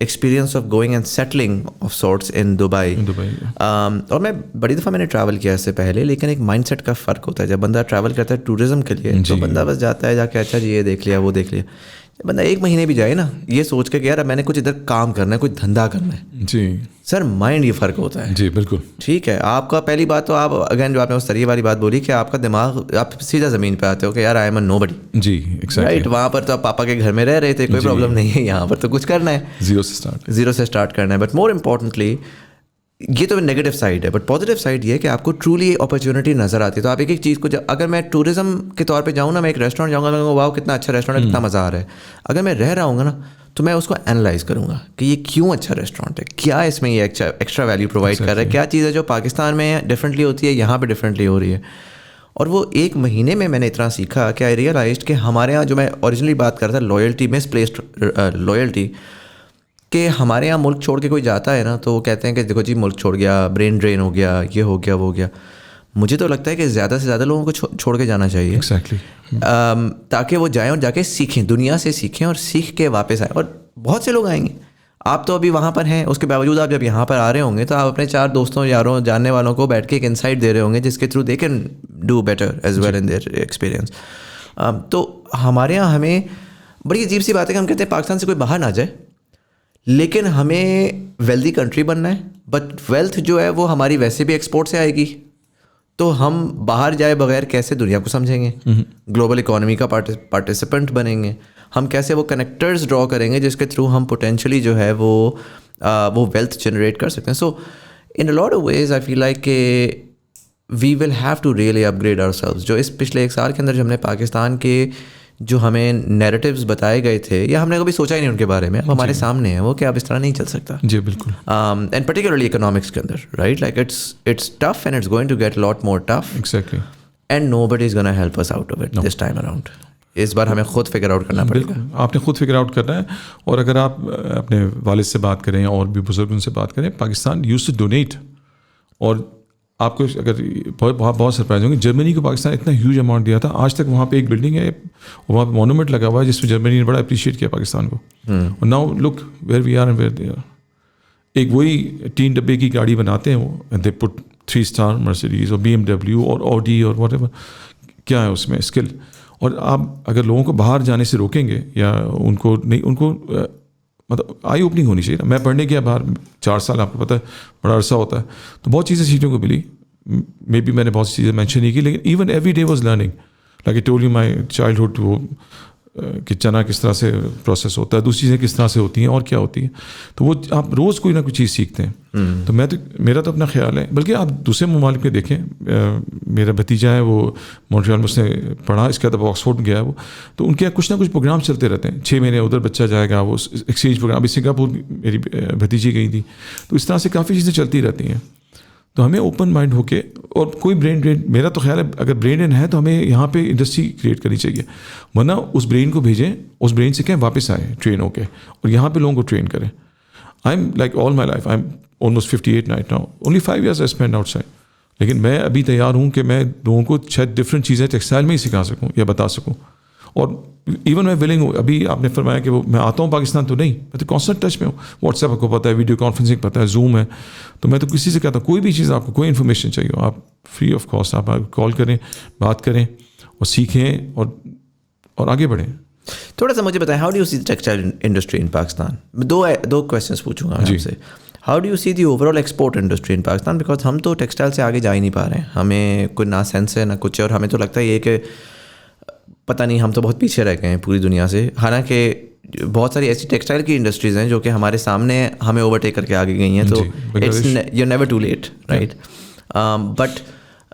experience of going and settling of sorts in Dubai. اور میں بڑی دفعہ میں نے travel کیا اس سے پہلے, لیکن ایک مائنڈ سیٹ کا فرق ہوتا ہے. جب بندہ ٹریول کرتا ہے ٹورزم کے لیے تو بندہ بس جاتا ہے جا کے اچھا جی یہ دیکھ لیا وہ دیکھ لیا. بندہ 1 مہینے بھی جائے نا یہ سوچ کے کہ یار میں نے کچھ ادھر کام کرنا ہے, کچھ دھندا کرنا ہے, جی سر مائنڈ یہ فرق ہوتا ہے. جی بالکل ٹھیک ہے. آپ کا پہلی بات تو آپ اگین جو آپ نے اس طریقے والی بات بولی کہ آپ کا دماغ آپ سیدھا زمین پہ آتے ہو کہ یار I am a know body. G right. وہاں پر تو آپ پاپا کے گھر میں رہ رہے تھے, کوئی پرابلم نہیں ہے. یہاں پر تو کچھ کرنا ہے, زیرو سے اسٹارٹ کرنا ہے. بٹ مور امپورٹنٹلی یہ تو نیگیٹو سائڈ ہے, بٹ پازیٹیو سائڈ یہ ہے کہ آپ کو ٹرولی اپرچونیٹی نظر آتی ہے. تو آپ ایک ایک چیز کو اگر میں ٹورزم کے طور پہ جاؤں نا, میں ایک ریسٹورینٹ جاؤں گا, میں واؤ کتنا اچھا ریسٹورینٹ ہے, کتنا مزہ آ رہا ہے. اگر میں رہ رہا ہوں گا نا تو میں اس کو انالائز کروں گا کہ یہ کیوں اچھا ریسٹورینٹ ہے, کیا اس میں یہ ایکسٹرا ویلیو پرووائڈ کر رہا ہے, کیا چیز ہے جو پاکستان میں ڈفرینٹلی ہوتی ہے یہاں پہ ڈفرینٹلی ہو رہی ہے. اور وہ 1 مہینے میں نے اتنا سیکھا کہ آئی ریئلائزڈ کہ ہمارے یہاں جو میں اوریجنلی بات کرتا تھا لائلٹی, مس پلیسڈ لائلٹی, کہ ہمارے یہاں ملک چھوڑ کے کوئی جاتا ہے نا تو وہ کہتے ہیں کہ دیکھو جی ملک چھوڑ گیا, برین ڈرین ہو گیا, یہ ہو گیا وہ ہو گیا. مجھے تو لگتا ہے کہ زیادہ سے زیادہ لوگوں کو چھوڑ کے جانا چاہیے تاکہ وہ جائیں اور جا کے سیکھیں, دنیا سے سیکھیں اور سیکھ کے واپس آئیں. اور بہت سے لوگ آئیں گے, آپ تو ابھی وہاں پر ہیں, اس کے باوجود آپ جب یہاں پر آ رہے ہوں گے تو آپ اپنے 4 دوستوں یاروں جاننے والوں کو بیٹھ کے ایک انسائٹ دے رہے ہوں گے جس کے through they can do better as well in their experience. تو ہمارے یہاں ہمیں بڑی عجیب سی بات ہے کہ ہم کہتے ہیں پاکستان سے کوئی باہر نہ جائے, لیکن ہمیں ویلدی کنٹری بننا ہے. بٹ ویلتھ جو ہے وہ ہماری ویسے بھی ایکسپورٹ سے آئے گی, تو ہم باہر جائے بغیر کیسے دنیا کو سمجھیں گے, گلوبل اکانومی کا پارٹیسپینٹ بنیں گے, ہم کیسے وہ کنیکٹرز ڈرا کریں گے جس کے تھرو ہم پوٹینشلی جو ہے وہ ویلتھ جنریٹ کر سکتے ہیں. سو ان اے lot of ways I feel like کہ we will have to really upgrade ourselves. جو اس پچھلے 1 سال کے اندر جو ہم نے پاکستان کے جو ہمیں نیریٹیوز بتائے گئے تھے یا ہم نے کبھی سوچا ہی نہیں ان کے بارے میں, اب ہمارے سامنے ہیں وہ کہ اب اس طرح نہیں چل سکتا. جی بالکل. اینڈ پرٹیکولرلی اکنامکس کے اندر right, like it's tough and it's going to get lot more tough. Exactly. And nobody is gonna help us out of it this time around. اس بار ہمیں خود فگر آؤٹ کرنا پڑے گا. آپ نے خود فگر آؤٹ کرنا ہے. اور اگر آپ اپنے والد سے بات کریں اور بھی بزرگوں سے بات کریں, پاکستان یوز ٹو ڈونیٹ. اور آپ کو اگر بہت سرپرائز ہوں گے, جرمنی کو پاکستان اتنا ہیوج اماؤنٹ دیا تھا, آج تک وہاں پہ ایک بلڈنگ ہے, وہاں پہ مونومنٹ لگا ہوا ہے جس میں جرمنی نے بڑا اپریشیٹ کیا پاکستان کو. اور now look where we are and where they are. ایک وہی 3 ڈبے کی گاڑی بناتے ہیں وہ, دے پٹ 3 اسٹار مرسیڈیز اور BMW اور آڈی اور واٹ ایور, کیا ہے اس میں اسکل. اور آپ اگر لوگوں کو باہر جانے سے روکیں گے یا ان کو مطلب آئی اوپننگ ہونی چاہیے. میں پڑھنے گیا باہر 4 سال, آپ کو پتہ ہے بڑا عرصہ ہوتا ہے, تو بہت چیزیں سیکھنے کو ملی. مے بی میں نے بہت سی چیزیں مینشن نہیں کی, لیکن even every day was learning. Like I told you my childhood, وہ کہ چنا کس طرح سے پروسیس ہوتا ہے, دوسری چیزیں کس طرح سے ہوتی ہیں اور کیا ہوتی ہیں, تو وہ آپ روز کوئی نہ کوئی چیز سیکھتے ہیں. تو میرا تو اپنا خیال ہے, بلکہ آپ دوسرے ممالک میں دیکھیں, میرا بھتیجا ہے وہ مونٹریال میں اس نے پڑھا, اس کے بعد آکسفورڈ گیا ہے وہ, تو ان کے کچھ نہ کچھ پروگرام چلتے رہتے ہیں. 6 مہینے ادھر بچہ جائے گا, وہ ایکسچینج پروگرام. ابھی سنگاپور میری بھتیجی گئی تھی, تو اس طرح سے کافی چیزیں چلتی رہتی ہیں. تو ہمیں اوپن مائنڈ ہو کے, اور کوئی برین ڈرین, میرا تو خیال ہے اگر برین ڈرین ہے تو ہمیں یہاں پہ انڈسٹری کریٹ کرنی چاہیے, ورنہ اس برین کو بھیجیں, اس برین سے کہیں واپس آئیں ٹرین ہو کے, اور یہاں پہ لوگوں کو ٹرین کریں. I am like all my life, I am almost 58 right now, only 5 years I spend out side. لیکن میں ابھی تیار ہوں کہ میں لوگوں کو 6 ڈفرینٹ چیزیں ٹیکسٹائل میں ہی سکھا سکوں یا بتا سکوں. اور ایون میں ولنگ ہوں. ابھی آپ نے فرمایا کہ وہ میں آتا ہوں پاکستان, تو نہیں, میں تو کانسٹنٹ ٹچ میں ہوں. واٹس ایپ آپ کو پتہ ہے, ویڈیو کانفرنسنگ پتہ ہے, زوم ہے, تو میں تو کسی سے کہتا ہوں کوئی بھی چیز آپ کو کوئی انفارمیشن چاہیے ہو, آپ فری آف کاسٹ آپ کال کریں, بات کریں اور سیکھیں اور آگے بڑھیں. تھوڑا سا مجھے بتائیں, how do you see textile industry in Pakistan. 2 questions پوچھوں گا آپ سے. How do you see the overall export industry in Pakistan, because ہم تو ٹیکسٹائل سے آگے جا ہی نہیں پا رہے ہیں, ہمیں کوئی نہ سینس ہے نہ کچھ ہے, اور ہمیں تو لگتا ہے یہ کہ پتہ نہیں ہم تو بہت پیچھے رہ گئے ہیں پوری دنیا سے. حالانکہ بہت ساری ایسی ٹیکسٹائل کی انڈسٹریز ہیں جو کہ ہمارے سامنے ہمیں اوورٹیک کر کے آگے گئی ہیں, تو it's you never too late right. But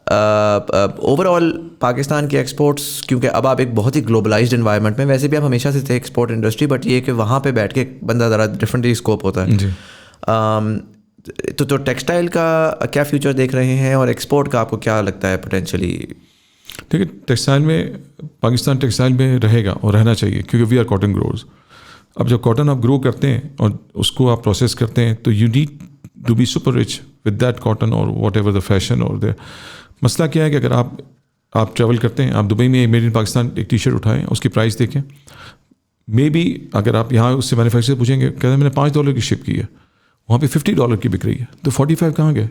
overall Pakistan کے ایکسپورٹس, کیونکہ اب آپ ایک بہت ہی گلوبلائزڈ انوائرمنٹ میں, ویسے بھی آپ ہمیشہ سے تھے ایکسپورٹ انڈسٹری, بٹ یہ کہ وہاں پہ بیٹھ کے بندہ ذرا ڈفرینٹلی اسکوپ ہوتا ہے. تو ٹیکسٹائل کا کیا فیوچر دیکھ رہے ہیں, اور ایکسپورٹ کا آپ کو کیا لگتا ہے پوٹینشلی؟ دیکھیے, ٹیکسٹائل میں پاکستان ٹیکسٹائل میں رہے گا اور رہنا چاہیے, کیونکہ وی آر کاٹن گروز. اب جب کاٹن آپ گرو کرتے ہیں اور اس کو آپ پروسیس کرتے ہیں, تو you need to be super rich with that cotton اور واٹ ایور دا فیشن. اور مسئلہ کیا ہے کہ اگر آپ ٹریول کرتے ہیں, آپ دبئی میں میڈ ان پاکستان ایک ٹی شرٹ اٹھائیں, اس کی پرائس دیکھیں, مے بی اگر آپ یہاں اس سے مینوفیکچر پوچھیں گے کہتے ہیں میں نے $5 کی شپ کی ہے, وہاں پہ $50 کی بک رہی ہے, تو 45 کہاں گئے؟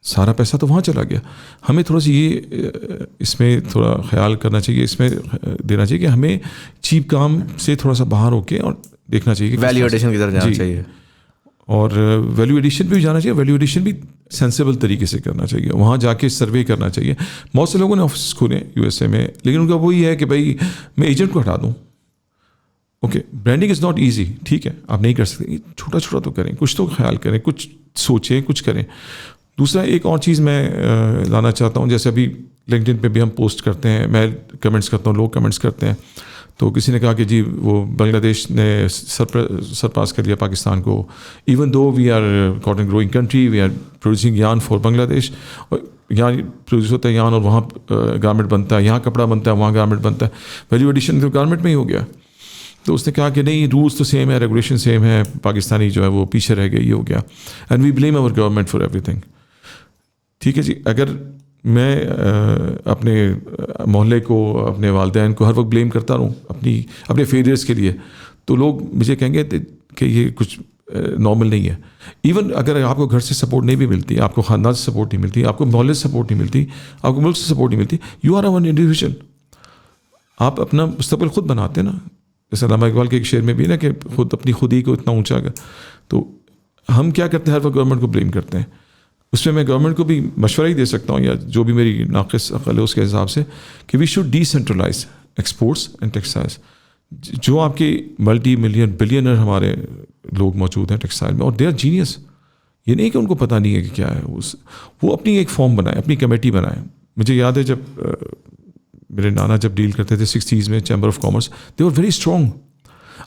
سارا پیسہ تو وہاں چلا گیا. ہمیں تھوڑا سا یہ اس میں تھوڑا خیال کرنا چاہیے, اس میں دینا چاہیے کہ ہمیں چیپ کام سے تھوڑا سا باہر ہو کے اور دیکھنا چاہیے کہ ویلیو ایڈیشن کی طرف جانا چاہیے, اور ویلیو ایڈیشن پہ بھی جانا چاہیے. ویلیو ایڈیشن بھی سینسیبل طریقے سے کرنا چاہیے, وہاں جا کے سروے کرنا چاہیے. بہت سے لوگوں نے آفس کھولے USA میں, لیکن ان کا وہی ہے کہ بھائی میں ایجنٹ کو ہٹا دوں. Okay, branding is not easy, ٹھیک ہے آپ نہیں کر سکتے, چھوٹا چھوٹا تو کریں, کچھ تو خیال کریں, کچھ سوچیں, کچھ کریں. دوسرا ایک اور چیز میں لانا چاہتا ہوں, جیسے ابھی لنکڈ ان پہ بھی ہم پوسٹ کرتے ہیں, میں کمنٹس کرتا ہوں, لوگ کمنٹس کرتے ہیں, تو کسی نے کہا کہ جی وہ بنگلہ دیش نے سرپاس کر لیا پاکستان کو, even though we are cotton growing country, we are producing yarn for Bangladesh. یہاں پروڈیوس ہوتا ہے یارن اور وہاں گارمنٹ بنتا ہے, یہاں کپڑا بنتا ہے وہاں گارمنٹ بنتا ہے, ویلیو ایڈیشن تو گارمنٹ میں ہی ہو گیا. تو اس نے کہا کہ نہیں رولس تو سیم ہے, ریگولیشن سیم ہے, پاکستانی جو ہے وہ پیچھے رہ گئی, یہ ہو گیا, and we blame over government for everything. ٹھیک ہے جی, اگر میں اپنے محلے کو, اپنے والدین کو ہر وقت بلیم کرتا رہوں اپنے فیلئرس کے لیے, تو لوگ مجھے کہیں گے کہ یہ کچھ نارمل نہیں ہے. ایون اگر آپ کو گھر سے سپورٹ نہیں بھی ملتی, آپ کو خاندان سے سپورٹ نہیں ملتی, آپ کو محلے سے سپورٹ نہیں ملتی, آپ کو ملک سے سپورٹ نہیں ملتی, you are a one individual. آپ اپنا مستقبل خود بناتے ہیں نا, جیسے علامہ اقبال کے ایک شعر میں بھی نا کہ خود ہی کو اتنا اونچا کر. تو ہم کیا کرتے ہیں, ہر وقت گورنمنٹ کو بلیم کرتے ہیں. اس میں گورنمنٹ کو بھی مشورہ ہی دے سکتا ہوں, یا جو بھی میری ناقص عقل ہے اس کے حساب سے, کہ we should decentralise exports and textiles. جو آپ کے ملٹی ملین بلینر ہمارے لوگ موجود ہیں ٹیکسٹائل میں, اور دے آر جینیس. یہ نہیں کہ ان کو پتہ نہیں ہے کہ کیا ہے, وہ اپنی ایک فارم بنائے, اپنی کمیٹی بنائے. مجھے یاد ہے جب میرے نانا جب ڈیل کرتے تھے 60s میں chamber of commerce, they are very strong.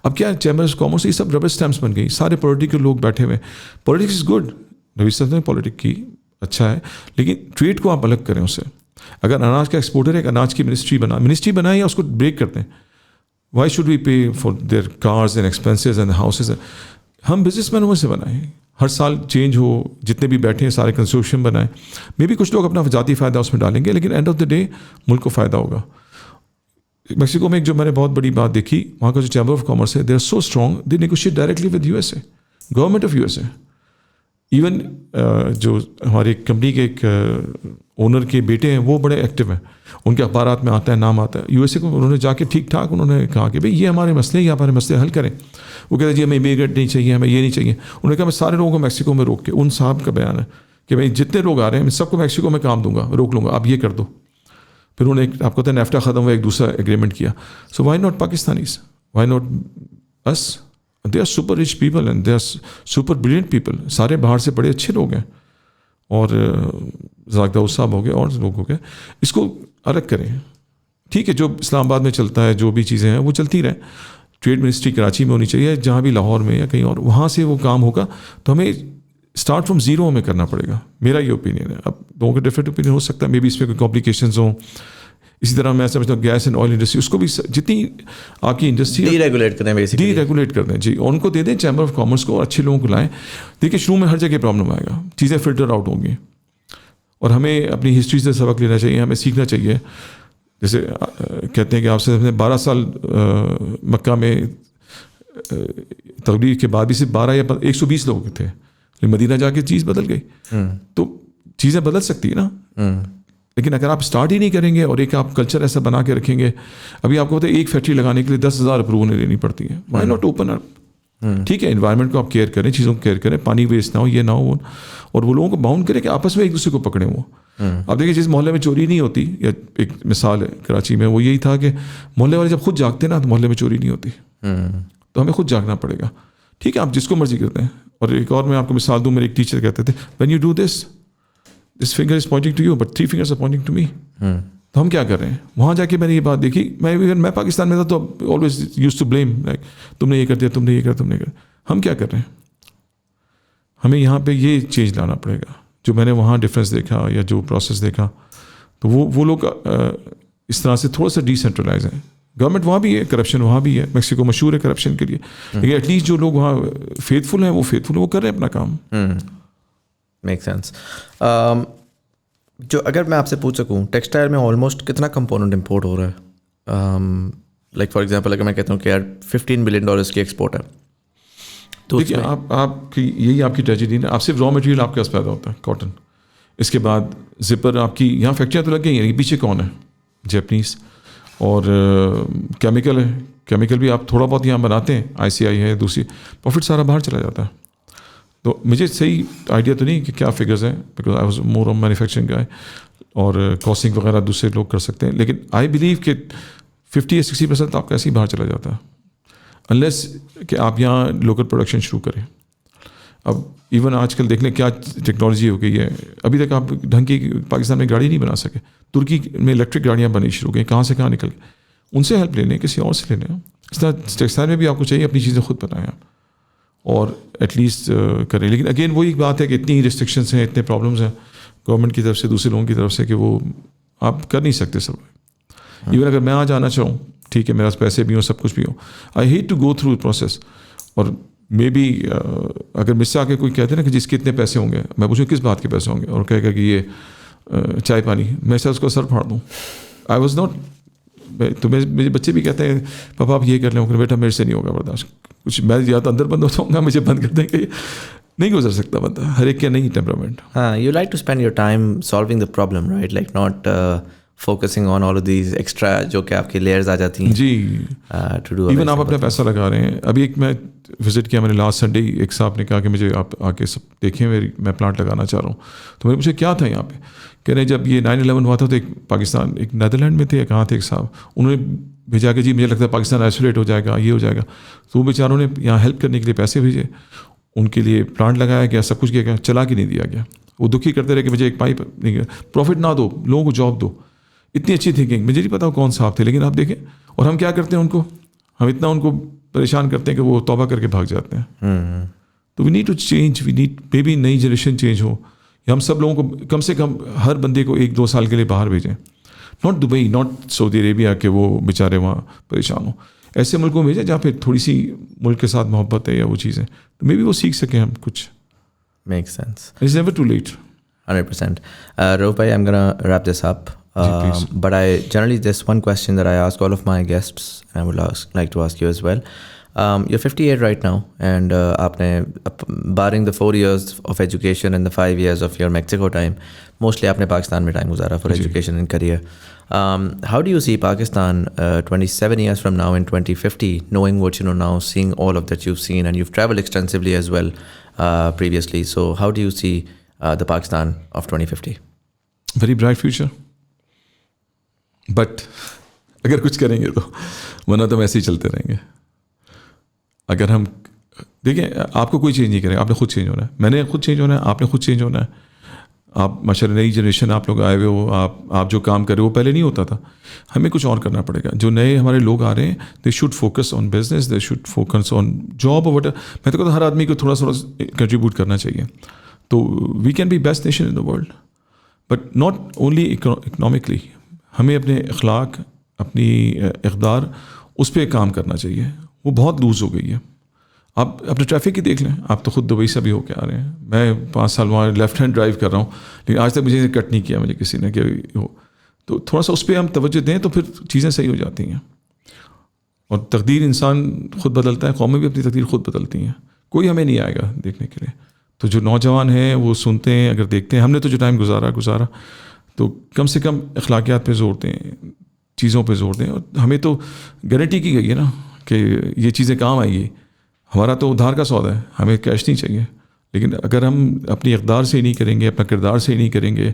اب کیا چیمبر آف کامرس یہ سب ربر اسٹیمپس بن گئی, سارے پولیٹیکل لوگ بیٹھے ہوئے. پولیٹکس از گڈ, نے پولیٹک کی اچھا ہے, لیکن ٹریڈ کو آپ الگ کریں اس سے. اگر اناج کا ایکسپورٹر ہے, ایک اناج کی منسٹری بنائیں یا اس کو بریک کرتے ہیں. Why should we pay for their cars and expenses and houses. ہم بزنس مینوں سے بنائیں, ہر سال چینج ہو, جتنے بھی بیٹھے ہیں سارے کنسورشیم بنائیں. مے بی کچھ لوگ اپنا ذاتی فائدہ اس میں ڈالیں گے, لیکن اینڈ آف دا ڈے ملک کو فائدہ ہوگا. میکسیکو میں ایک جو میں نے بہت بڑی بات دیکھی, وہاں کا جو چیمبر آف کامرس ہے, they are so strong, they negotiate directly with USA, government of USA. Even جو ہماری کمپنی کے ایک اونر کے بیٹے ہیں وہ بڑے ایکٹیو ہیں, ان کے اخبارات میں آتا ہے, نام آتا ہے. USA کو انہوں نے جا کے ٹھیک ٹھاک انہوں نے کہا کہ بھائی یہ ہمارے مسئلے, یہ ہمارے مسئلے حل کریں. وہ کہتے ہیں جی ہمیں امیگریٹ نہیں چاہیے, ہمیں یہ نہیں چاہیے. انہوں نے کہا میں سارے لوگوں کو میکسیکو میں روک کے, ان صاحب کا بیان ہے کہ بھائی جتنے لوگ آ رہے ہیں میں سب کو میکسیکو میں کام دوں گا, روک لوں گا, آپ یہ کر دو. پھر انہوں نے آپ کو پتہ ہے نیفٹا ختم ہوا, ایک دوسرا ایگریمنٹ کیا. So why not Pakistanis, why not us. They are super rich people and they are super brilliant people. سارے باہر سے بڑے اچھے لوگ ہیں, اور رزاق داؤد صاحب ہو گئے اور لوگ ہو گئے. اس کو الگ کریں. ٹھیک ہے, جو اسلام آباد میں چلتا ہے, جو بھی چیزیں ہیں وہ چلتی رہیں. ٹریڈ منسٹری کراچی میں ہونی چاہیے, جہاں بھی لاہور میں یا کہیں اور, وہاں سے وہ کام ہوگا. تو ہمیں اسٹارٹ فرام زیرو ہمیں کرنا پڑے گا, میرا یہ اوپینین ہے. اب لوگوں کا ڈفرینٹ اوپینین ہو سکتا ہے, مے بی اس میں کوئی کمپلیکیشنز ہوں. اسی طرح میں سمجھتا ہوں گیس اینڈ آئل انڈسٹری, اس کو بھی جتنی آپ کی انڈسٹری ڈی ریگولیٹ کریں, ڈی ریگولیٹ کر دیں جی, اور ان کو دے دیں چیمبر آف کامرس کو, اور اچھے لوگوں کو لائیں. دیکھیے شروع میں ہر جگہ پرابلم آئے گا, چیزیں فلٹر آؤٹ ہوں گی, اور ہمیں اپنی ہسٹری سے سبق لینا چاہیے, ہمیں سیکھنا چاہیے. جیسے کہتے ہیں کہ آپ سے 12 سال مکہ میں تبلیغ کے بعد بھی صرف 12 یا 120 لوگ تھے, لیکن مدینہ جا کے چیز بدل گئی. تو چیزیں بدل سکتی ہے نا, لیکن اگر آپ اسٹارٹ ہی نہیں کریں گے اور ایک آپ کلچر ایسا بنا کے رکھیں گے. ابھی آپ کو پتہ ہے ایک فیکٹری لگانے کے لیے 10,000 اپروول لینی پڑتی ہے. Why not open up. ٹھیک ہے, انوائرمنٹ کو آپ کیئر کریں, چیزوں کو کیئر کریں, پانی ویسٹ نہ ہو, یہ نہ ہو, اور وہ لوگوں کو باؤنڈ کریں کہ آپس میں ایک دوسرے کو پکڑیں. وہ آپ دیکھیں جس محلے میں چوری نہیں ہوتی, یا ایک مثال ہے کراچی میں, وہ یہی تھا کہ محلے والے جب خود جاگتے نا تو محلے میں چوری نہیں ہوتی. تو ہمیں خود جاگنا پڑے گا. ٹھیک ہے, آپ جس کو مرضی کرتے ہیں. اور ایک اور میں آپ کو مثال دوں, میرے ایک ٹیچر کہتے تھے when you do this finger is pointing to you but 3 fingers are pointing to me. تو ہم کیا کر رہے ہیں؟ وہاں جا کے میں نے یہ بات دیکھی. میں پاکستان میں تھا تو always used to blame, like تم نے یہ کر دیا, تم نے یہ کر, تم نے کر. ہم کیا کر رہے ہیں؟ ہمیں یہاں پہ یہ چینج لانا پڑے گا. جو میں نے وہاں ڈفرینس دیکھا یا جو پروسیس دیکھا, تو وہ لوگ اس طرح سے تھوڑا سا ڈیسینٹرلائز ہیں. گورنمنٹ وہاں بھی ہے, کرپشن وہاں بھی ہے, میکسیکو مشہور ہے کرپشن کے لیے, لیکن ایٹ لیسٹ جو لوگ وہاں فیتھفل ہیں وہ کر رہے ہیں اپنا کام. Make sense. جو اگر میں آپ سے پوچھ سکوں, ٹیکسٹائل میں آلموسٹ کتنا کمپوننٹ امپورٹ ہو رہا ہے لائک فار ایگزامپل اگر میں کہتا ہوں کہ یار $15 بلین کی ایکسپورٹ ہے تو دیکھیے آپ کی یہی آپ کی ٹریجڈی ہے. آپ صرف را مٹیریل آپ کے پاس پیدا ہوتا ہے کاٹن, اس کے بعد زپر آپ کی یہاں فیکٹریاں تو لگ گئی ہیں, پیچھے کون ہے؟ جیپنیز. اور کیمیکل ہے, کیمیکل بھی آپ تھوڑا بہت یہاں بناتے ہیں, ICI ہے دوسری, پروفٹ سارا باہر چلا جاتا ہے. تو مجھے صحیح آئیڈیا تو نہیں کہ کیا فگرز ہیں, because I was more on manufacturing guy, اور کاسٹنگ وغیرہ دوسرے لوگ کر سکتے ہیں, لیکن آئی بلیو کہ 50 یا 60% آپ کا ایسے ہی باہر چلا جاتا ہے, انلیس کہ آپ یہاں لوکل پروڈکشن شروع کریں. اب ایون آج کل دیکھ لیں کیا ٹیکنالوجی ہو گئی ہے, ابھی تک آپ ڈھنگ کی پاکستان میں گاڑی نہیں بنا سکے, ترکی میں الیکٹرک گاڑیاں بنی شروع ہو گئی, کہاں سے کہاں نکل گئے. ان سے ہیلپ لے لیں, کسی اور سے لے لیں. اس طرح ٹیکسٹائل میں بھی آپ کو چاہیے اپنی چیزیں خود بنائیں آپ, اور ایٹ لیسٹ کریں. لیکن اگین وہی بات ہے کہ اتنی ریسٹرکشنس ہیں, اتنے پرابلمس ہیں گورنمنٹ کی طرف سے, دوسرے لوگوں کی طرف سے, کہ وہ آپ کر نہیں سکتے سب. ایون اگر میں آج آنا چاہوں, ٹھیک ہے, میرے پاس پیسے بھی ہوں, سب کچھ بھی ہوں, I hate to go through process. اور مے بی اگر مجھ سے آ کے کوئی کہتے ہیں نا کہ جس کے اتنے پیسے ہوں گے, میں پوچھوں کس بات کے پیسے ہوں گے, اور کہے گا کہ یہ چائے پانی, میں سے اس کو سر پھاڑ دوں. آئی واز ناٹ. تو میرے بچے بھی کہتے ہیں پاپا آپ یہ کر لیں, بیٹا میرے سے نہیں ہوگا برداشت کچھ, میں یا تو اندر بند ہوتا ہوں گا, مجھے بند کر دیں کہ نہیں گزر سکتا بندہ, ہر ایک کے نہیں ٹیمپرامنٹ. ہاں, you like to spend your time solving the problem, right, like not focusing on all of these extra جو کہ آپ کی لیئرز آ جاتی ہیں. جی, ٹو ڈو ایون آپ اپنا پیسہ لگا رہے ہیں. ابھی ایک میں وزٹ کیا میں نے لاسٹ سنڈے, ایک صاحب نے کہا کہ مجھے آپ آ کے سب دیکھیں, میں پلانٹ لگانا چاہ رہا ہوں. تو میں نے پوچھا کیا تھا یہاں پہ, کہہ رہے جب یہ 9/11 ہوا تھا تو ایک پاکستان, ایک نیدرلینڈ میں تھے, کہاں تھے ایک صاحب, انہوں نے بھیجا کہ جی مجھے لگتا ہے پاکستان آئسولیٹ ہو جائے گا, یہ ہو جائے گا. تو وہ بیچاروں نے یہاں ہیلپ کرنے کے لیے پیسے بھیجے, ان کے لیے پلانٹ لگایا گیا, سب کچھ کیا گیا, چلا کے نہیں دیا گیا. وہ دکھی کرتے رہے کہ مجھے ایک پائپ نہیں گیا, پروفٹ نہ دو, لوگوں کو جاب دو. اتنی اچھی تھنکنگ, مجھے نہیں پتا کون صاحب تھے, لیکن آپ دیکھیں. اور ہم کیا کرتے ہیں ان کو, ہم اتنا ان کو پریشان کرتے ہیں کہ وہ توبہ کر کے بھاگ جاتے ہیں. تو we need to change, we need maybe نئی جنریشن چینج ہو, یا ہم سب لوگوں کو کم سے کم ہر بندے کو 1-2 سال کے لیے باہر بھیجیں. ناٹ دبئی, ناٹ سعودی عربیہ کہ وہ بیچارے وہاں پریشان ہوں, ایسے ملکوں میں بھیجیں جہاں پہ تھوڑی سی ملک کے ساتھ محبت ہے یا وہ چیزیں, تو مے بی وہ سیکھ سکیں ہم کچھ. Make sense. It's never too late. 100%. Rauf bhai, I'm gonna wrap this up. But I generally, there's one question that I ask all of my guests, and I would like to ask you as well. You're 58 right now, and aapne, barring the 4 years of education and the 5 years of your Mexico time, mostly aapne Pakistan mein time guzara for education and career. How do you see Pakistan 27 years from now in 2050, knowing what you know now, seeing all of that you've seen, and you've traveled extensively as well previously. So how do you see the Pakistan of 2050? Very bright future. But اگر کچھ کریں گے تو, ورنہ تو ہم ایسے ہی چلتے رہیں گے. اگر ہم دیکھیں, آپ کو کوئی چینج نہیں کرے, آپ نے خود چینج ہونا ہے, میں نے خود چینج ہونا ہے, آپ نے خود چینج ہونا ہے. آپ ماشاءاللہ نئی جنریشن آپ لوگ آئے ہوئے ہو, آپ جو کام کر رہے ہو وہ پہلے نہیں ہوتا تھا, ہمیں کچھ اور کرنا پڑے گا. جو نئے ہمارے لوگ آ رہے ہیں, they should focus on business, they should focus on job. اور میں تو کہتا ہوں ہر آدمی کو تھوڑا کنٹریبیوٹ کرنا چاہیے. تو we can be best nation in the world, but not only economically. ہمیں اپنے اخلاق, اپنی اقدار, اس پہ کام کرنا چاہیے. وہ بہت لوز ہو گئی ہے. آپ اپنے ٹریفک کی دیکھ لیں, آپ تو خود دبئی سے بھی ہو کے آ رہے ہیں. میں 5 سال وہاں لیفٹ ہینڈ ڈرائیو کر رہا ہوں, لیکن آج تک مجھے کٹ نہیں کیا مجھے کسی نے کہ ہو. تو تھوڑا سا اس پہ ہم توجہ دیں تو پھر چیزیں صحیح ہو جاتی ہیں. اور تقدیر انسان خود بدلتا ہے, قومیں بھی اپنی تقدیر خود بدلتی ہیں. کوئی ہمیں نہیں آئے گا دیکھنے کے لیے. تو جو نوجوان ہیں وہ سنتے ہیں, اگر دیکھتے ہیں, ہم نے تو جو ٹائم گزارا تو کم سے کم اخلاقیات پہ زور دیں, چیزوں پہ زور دیں. اور ہمیں تو گارنٹی کی گئی ہے نا کہ یہ چیزیں کام آئیں گی. ہمارا تو ادھار کا سودا ہے, ہمیں کیش نہیں چاہیے. لیکن اگر ہم اپنی اقدار سے ہی نہیں کریں گے, اپنا کردار سے ہی نہیں کریں گے,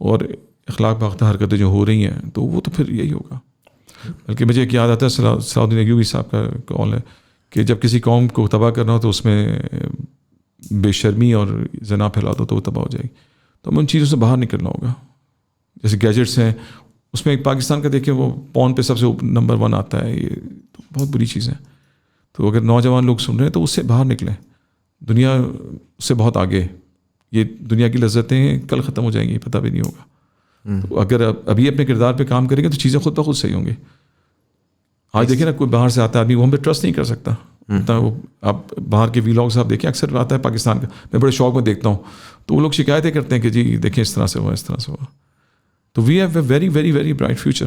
اور اخلاق باختہ حرکتیں جو ہو رہی ہیں, تو وہ تو پھر یہی ہوگا. بلکہ مجھے ایک یاد آتا ہے صلاح الدین ایوبی صاحب کا قول ہے کہ جب کسی قوم کو تباہ کرنا ہو تو اس میں بے شرمی اور زنا پھیلا دو تو وہ تباہ ہو جائے گی. تو ہمیں ان چیزوں سے باہر نکلنا ہوگا. جیسے گیجٹس ہیں, اس میں ایک پاکستان کا دیکھیں وہ پون پہ سب سے نمبر 1 آتا ہے, یہ تو بہت بری چیز ہے. تو اگر نوجوان لوگ سن رہے ہیں تو اس سے باہر نکلیں. دنیا اس سے بہت آگے. یہ دنیا کی لذتیں کل ختم ہو جائیں گی, پتہ بھی نہیں ہوگا. تو اگر ابھی اپنے کردار پہ کام کریں گے تو چیزیں خود بخود صحیح ہوں گی. آج دیکھیں نا, کوئی باہر سے آتا ہے آدمی, وہ ہم پہ ٹرسٹ نہیں کر سکتا. وہ آپ باہر کے ویلاگس آپ دیکھیں, اکثر آتا ہے پاکستان کا, میں بڑے شوق میں دیکھتا ہوں, تو وہ لوگ شکایتیں کرتے ہیں کہ جی دیکھیں اس طرح سے ہوا, اس طرح سے ہوا. تو we have a very very very bright future.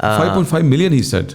5.5 million he said.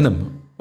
annum.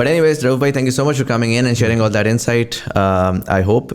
But anyways, Rauf bhai, thank you so much for coming in and sharing all that insight. I hope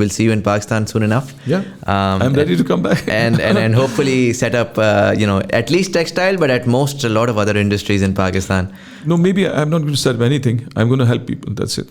we'll see you in Pakistan soon enough. Yeah, I'm ready to come back. and hopefully set up at least textile, but at most a lot of other industries in Pakistan. No, maybe I'm not going to set up anything. I'm going to help people. That's it.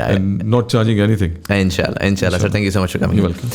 And not charging anything. Inshallah. Sir, thank you so much for coming. You're welcome.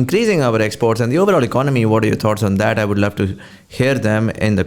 increasing our exports and the overall economy. What are your thoughts on that? I would love to hear them in the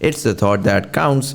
It's the thought that counts.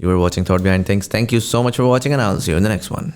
You were watching Thought Behind Things. Thank you so much for watching, and I'll see you in the next one.